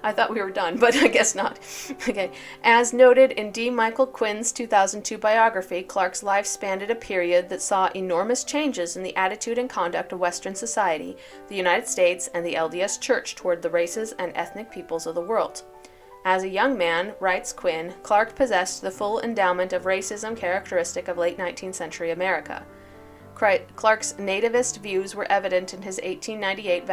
I thought we were done, but I guess not. Okay. As noted in D. Michael Quinn's 2002 biography, Clark's life spanned a period that saw enormous changes in the attitude and conduct of Western society, the United States, and the LDS Church toward the races and ethnic peoples of the world. As a young man, writes Quinn, Clark possessed the full endowment of racism characteristic of late 19th century America. Clark's nativist views were evident in his 1898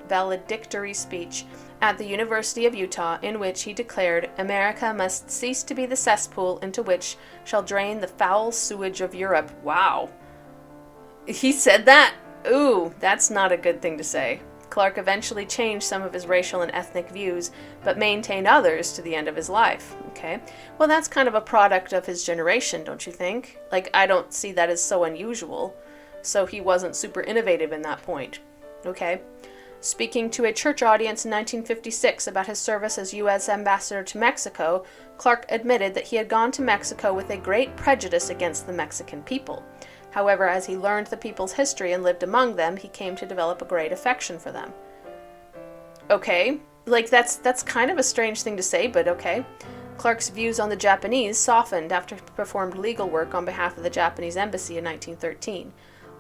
valedictory speech at the University of Utah, in which he declared, "America must cease to be the cesspool into which shall drain the foul sewage of Europe." Wow. He said that? Ooh, that's not a good thing to say. Clark eventually changed some of his racial and ethnic views, but maintained others to the end of his life. Okay, well, that's kind of a product of his generation, don't you think? Like, I don't see that as so unusual. So he wasn't super innovative in that point. Okay, speaking to a church audience in 1956 about his service as U.S. ambassador to Mexico, Clark admitted that he had gone to Mexico with a great prejudice against the Mexican people. However, as he learned the people's history and lived among them, he came to develop a great affection for them. Okay, like that's kind of a strange thing to say, but okay. Clark's views on the Japanese softened after he performed legal work on behalf of the Japanese embassy in 1913.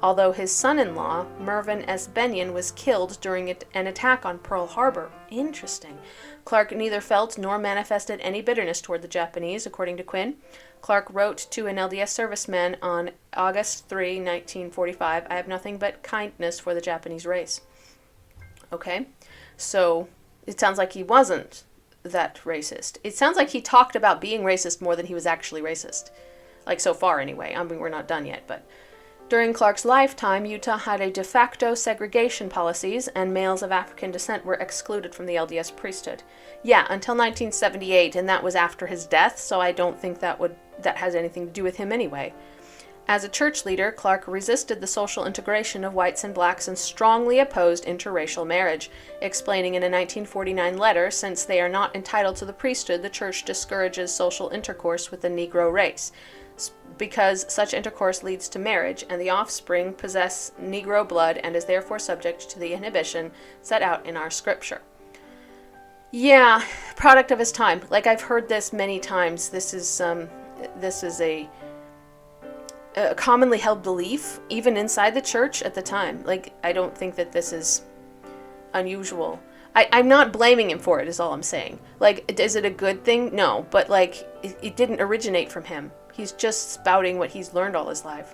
Although his son-in-law, Mervyn S. Benyon, was killed during an attack on Pearl Harbor. Interesting. Clark neither felt nor manifested any bitterness toward the Japanese, according to Quinn. Clark wrote to an LDS serviceman on August 3, 1945, "I have nothing but kindness for the Japanese race." Okay, so it sounds like he wasn't that racist. It sounds like he talked about being racist more than he was actually racist. Like, so far anyway. I mean, we're not done yet, but... During Clark's lifetime, Utah had a de facto segregation policies, and males of African descent were excluded from the LDS priesthood. Yeah, until 1978, and that was after his death, so I don't think that has anything to do with him anyway. As a church leader, Clark resisted the social integration of whites and blacks and strongly opposed interracial marriage, explaining in a 1949 letter, "Since they are not entitled to the priesthood, the church discourages social intercourse with the Negro race, because such intercourse leads to marriage, and the offspring possess Negro blood and is therefore subject to the inhibition set out in our scripture." Yeah, product of his time. Like, I've heard this many times. This is a commonly held belief, even inside the church at the time. Like, I don't think that this is unusual. I'm not blaming him for it, is all I'm saying. Like, is it a good thing? No, but like, it didn't originate from him. He's just spouting what he's learned all his life.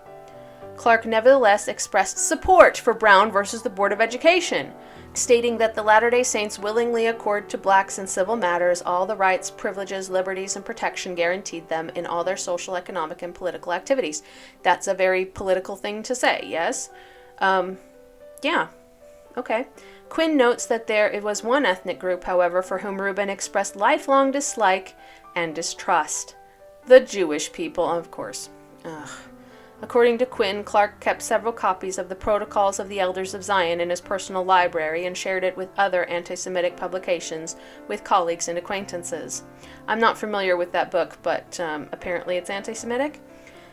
Clark nevertheless expressed support for Brown versus the Board of Education, stating that the Latter-day Saints willingly accord to blacks in civil matters all the rights, privileges, liberties, and protection guaranteed them in all their social, economic, and political activities. That's a very political thing to say, yes? Yeah. Okay. Quinn notes that it was one ethnic group, however, for whom Reuben expressed lifelong dislike and distrust. The Jewish people, of course. Ugh. According to Quinn, Clark kept several copies of the Protocols of the Elders of Zion in his personal library and shared it with other anti-Semitic publications with colleagues and acquaintances. I'm not familiar with that book, but apparently it's anti-Semitic.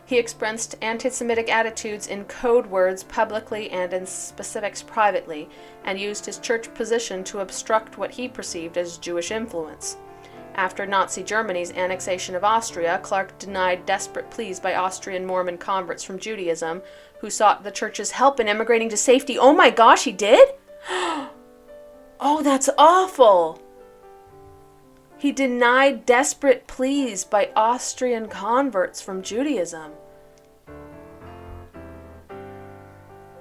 He expressed anti-Semitic attitudes in code words publicly and in specifics privately, and used his church position to obstruct what he perceived as Jewish influence. After Nazi Germany's annexation of Austria, Clark denied desperate pleas by Austrian Mormon converts from Judaism who sought the church's help in immigrating to safety. Oh my gosh, he did? Oh, that's awful. He denied desperate pleas by Austrian converts from Judaism.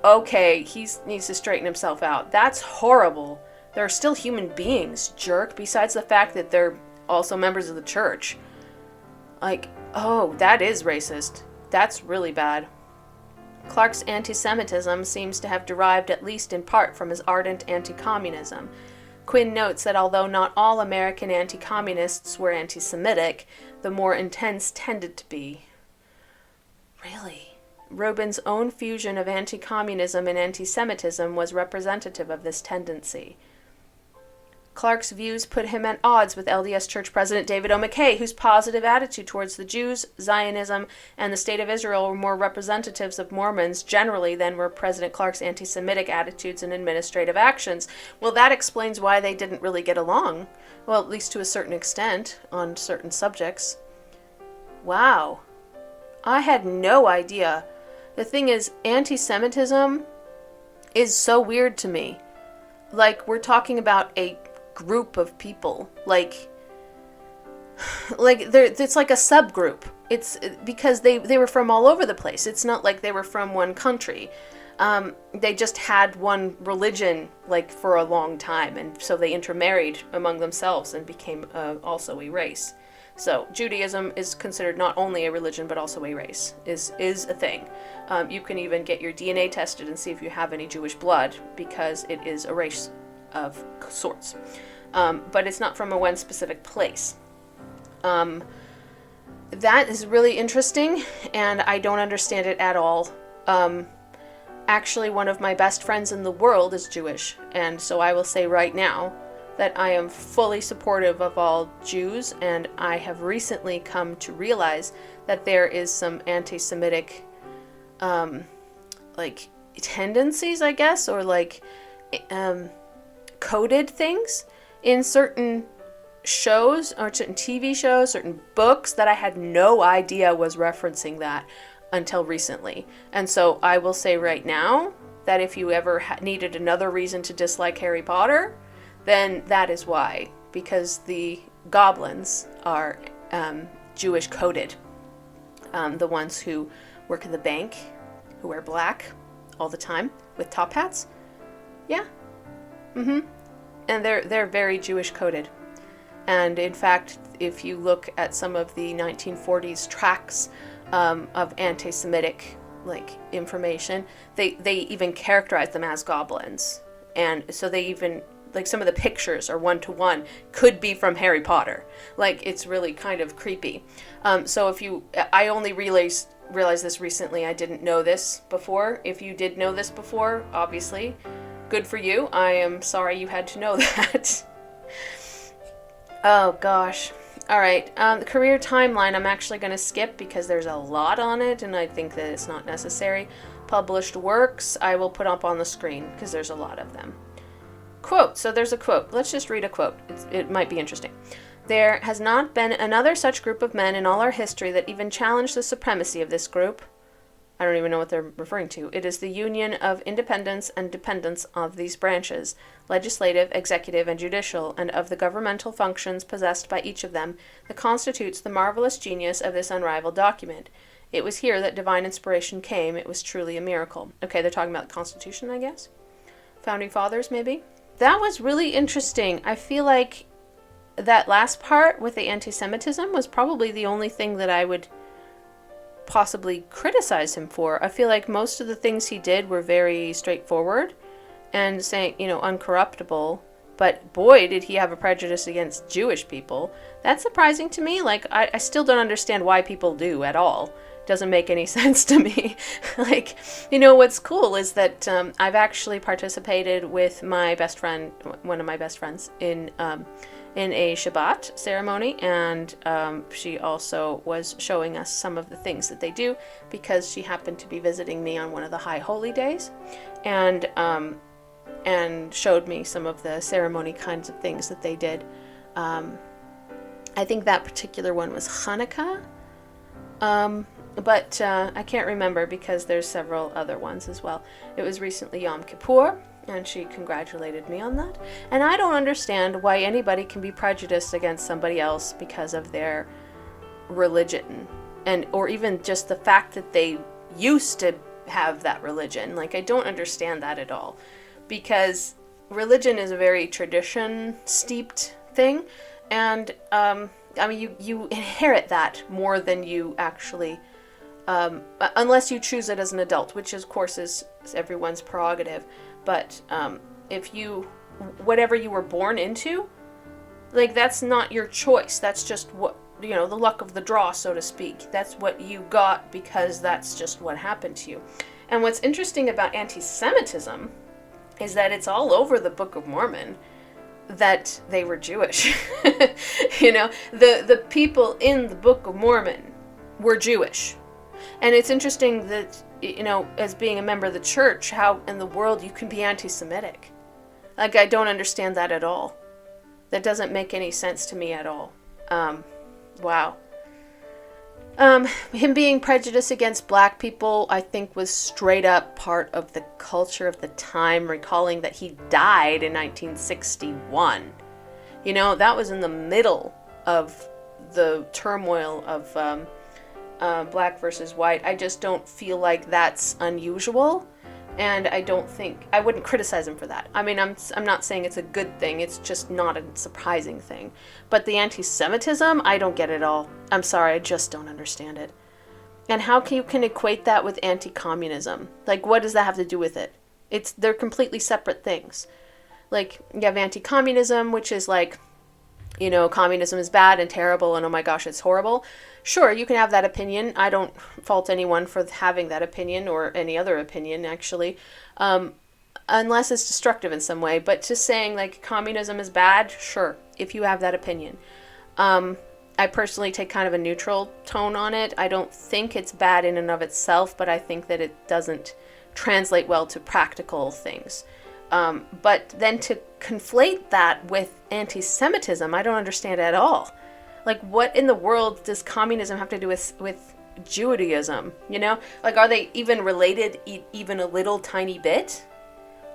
Okay, he needs to straighten himself out. That's horrible. They're still human beings, jerk, besides the fact that they're also members of the church. Like, oh, that is racist. That's really bad. Clark's anti-Semitism seems to have derived at least in part from his ardent anti-communism. Quinn notes that although not all American anti-communists were anti-Semitic, the more intense tended to be. Really? Reuben's own fusion of anti-communism and anti-Semitism was representative of this tendency. Clark's views put him at odds with LDS Church President David O. McKay, whose positive attitude towards the Jews, Zionism, and the State of Israel were more representatives of Mormons generally than were President Clark's anti-Semitic attitudes and administrative actions. Well, that explains why they didn't really get along, well, at least to a certain extent, on certain subjects. Wow. I had no idea. The thing is, anti-Semitism is so weird to me. Like, we're talking about a group of people, like it's like a subgroup. It's because they were from all over the place. It's not like they were from one country. They just had one religion like for a long time, and so they intermarried among themselves and became also a race. So Judaism is considered not only a religion but also a race, is a thing. You can even get your DNA tested and see if you have any Jewish blood, because it is a race of sorts. But it's not from one specific place. That is really interesting, and I don't understand it at all. Actually, one of my best friends in the world is Jewish, and so I will say right now that I am fully supportive of all Jews, and I have recently come to realize that there is some anti-Semitic, like, tendencies, I guess, or like, coded things in certain shows or certain TV shows, certain books that I had no idea was referencing that until recently. And so I will say right now that if you ever needed another reason to dislike Harry Potter, then that is why, because the goblins are Jewish coded. The ones who work in the bank, who wear black all the time with top hats. Yeah. And they're very Jewish coded. And in fact, if you look at some of the 1940s tracts of anti-Semitic like information, they even characterize them as goblins. And so they even, like, some of the pictures are one-to-one, could be from Harry Potter. Like, it's really kind of creepy. So I only realized this recently. I didn't know this before. If you did know this before, obviously, good for you. I am sorry you had to know that. Oh, gosh. All right. The career timeline I'm actually going to skip because there's a lot on it, and I think that it's not necessary. Published works I will put up on the screen because there's a lot of them. Quote. So there's a quote. Let's just read a quote. It might be interesting. There has not been another such group of men in all our history that even challenged the supremacy of this group. I don't even know what they're referring to. It is the union of independence and dependence of these branches, legislative, executive, and judicial, and of the governmental functions possessed by each of them, that constitutes the marvelous genius of this unrivaled document. It was here that divine inspiration came. It was truly a miracle. Okay, they're talking about the Constitution, I guess? Founding Fathers, maybe? That was really interesting. I feel like that last part with the anti-Semitism was probably the only thing that I would possibly criticize him for. I feel like most of the things he did were very straightforward and saying, uncorruptible, but boy, did he have a prejudice against Jewish people. That's surprising to me. Like, I still don't understand why people do at all. doesn't make any sense to me. Like, you know, what's cool is that I've actually participated with my best friend, one of my best friends, in a Shabbat ceremony, and she also was showing us some of the things that they do, because she happened to be visiting me on one of the high holy days, and showed me some of the ceremony kinds of things that they did. I think that particular one was Hanukkah, but I can't remember because there's several other ones as well. It was recently Yom Kippur, and she congratulated me on that. And I don't understand why anybody can be prejudiced against somebody else because of their religion, or even just the fact that they used to have that religion. Like, I don't understand that at all, because religion is a very tradition steeped thing, and I mean, you inherit that more than you actually, unless you choose it as an adult, which of course is everyone's prerogative. But if whatever you were born into, like, that's not your choice. That's just what, you know, the luck of the draw, so to speak. That's what you got because that's just what happened to you. And what's interesting about anti-Semitism is that it's all over the Book of Mormon that they were Jewish. You know, the people in the Book of Mormon were Jewish. And it's interesting that, you know, as being a member of the church, how in the world you can be anti-Semitic. Like, I don't understand that at all. That doesn't make any sense to me at all. Wow. Him being prejudiced against black people, I think, was straight up part of the culture of the time, recalling that he died in 1961. You know, that was in the middle of the turmoil of black versus white. I just don't feel like that's unusual, and I wouldn't criticize him for that. I mean, I'm not saying it's a good thing, it's just not a surprising thing. But the anti-Semitism, I don't get it all. I'm sorry, I just don't understand it. And how you can equate that with anti-communism? Like, what does that have to do with it? They're completely separate things. Like, you have anti-communism, which is like, you know, communism is bad and terrible and oh my gosh, it's horrible. Sure, you can have that opinion. I don't fault anyone for having that opinion, or any other opinion, actually, unless it's destructive in some way. But just saying, like, communism is bad, sure, if you have that opinion. I personally take kind of a neutral tone on it. I don't think it's bad in and of itself, but I think that it doesn't translate well to practical things. But then to conflate that with anti-Semitism, I don't understand at all. Like, what in the world does communism have to do with Judaism? You know, like, are they even related even a little tiny bit?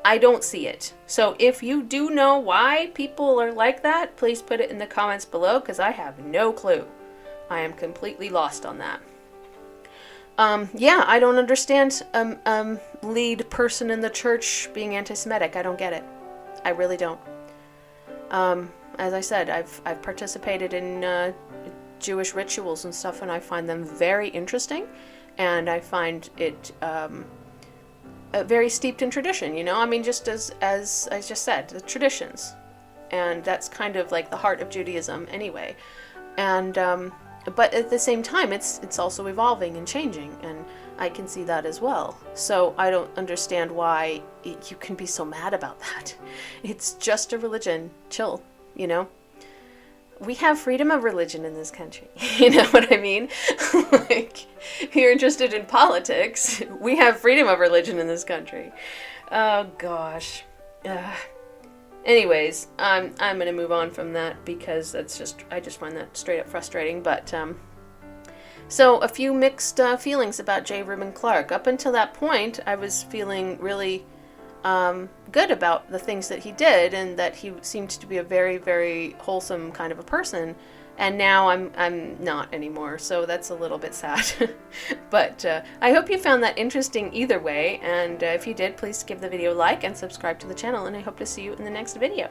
I don't see it. So if you do know why people are like that, please put it in the comments below, because I have no clue. I am completely lost on that. Yeah, I don't understand lead person in the church being anti-Semitic. I don't get it. I really don't. As I said, I've participated in Jewish rituals and stuff, and I find them very interesting, and I find it very steeped in tradition. You know, I mean, just as I just said, the traditions, and that's kind of like the heart of Judaism, anyway. And but at the same time, it's also evolving and changing, and I can see that as well. So I don't understand why you can be so mad about that. It's just a religion. Chill. You know, we have freedom of religion in this country. You know what I mean? Like, if you're interested in politics, we have freedom of religion in this country. Oh gosh. Anyways, I'm gonna move on from that, because I just find that straight up frustrating. But so a few mixed feelings about J. Reuben Clark. Up until that point, I was feeling really good about the things that he did, and that he seemed to be a very, very wholesome kind of a person. And now I'm not anymore, so that's a little bit sad. But I hope you found that interesting either way, and if you did, please give the video a like and subscribe to the channel, and I hope to see you in the next video.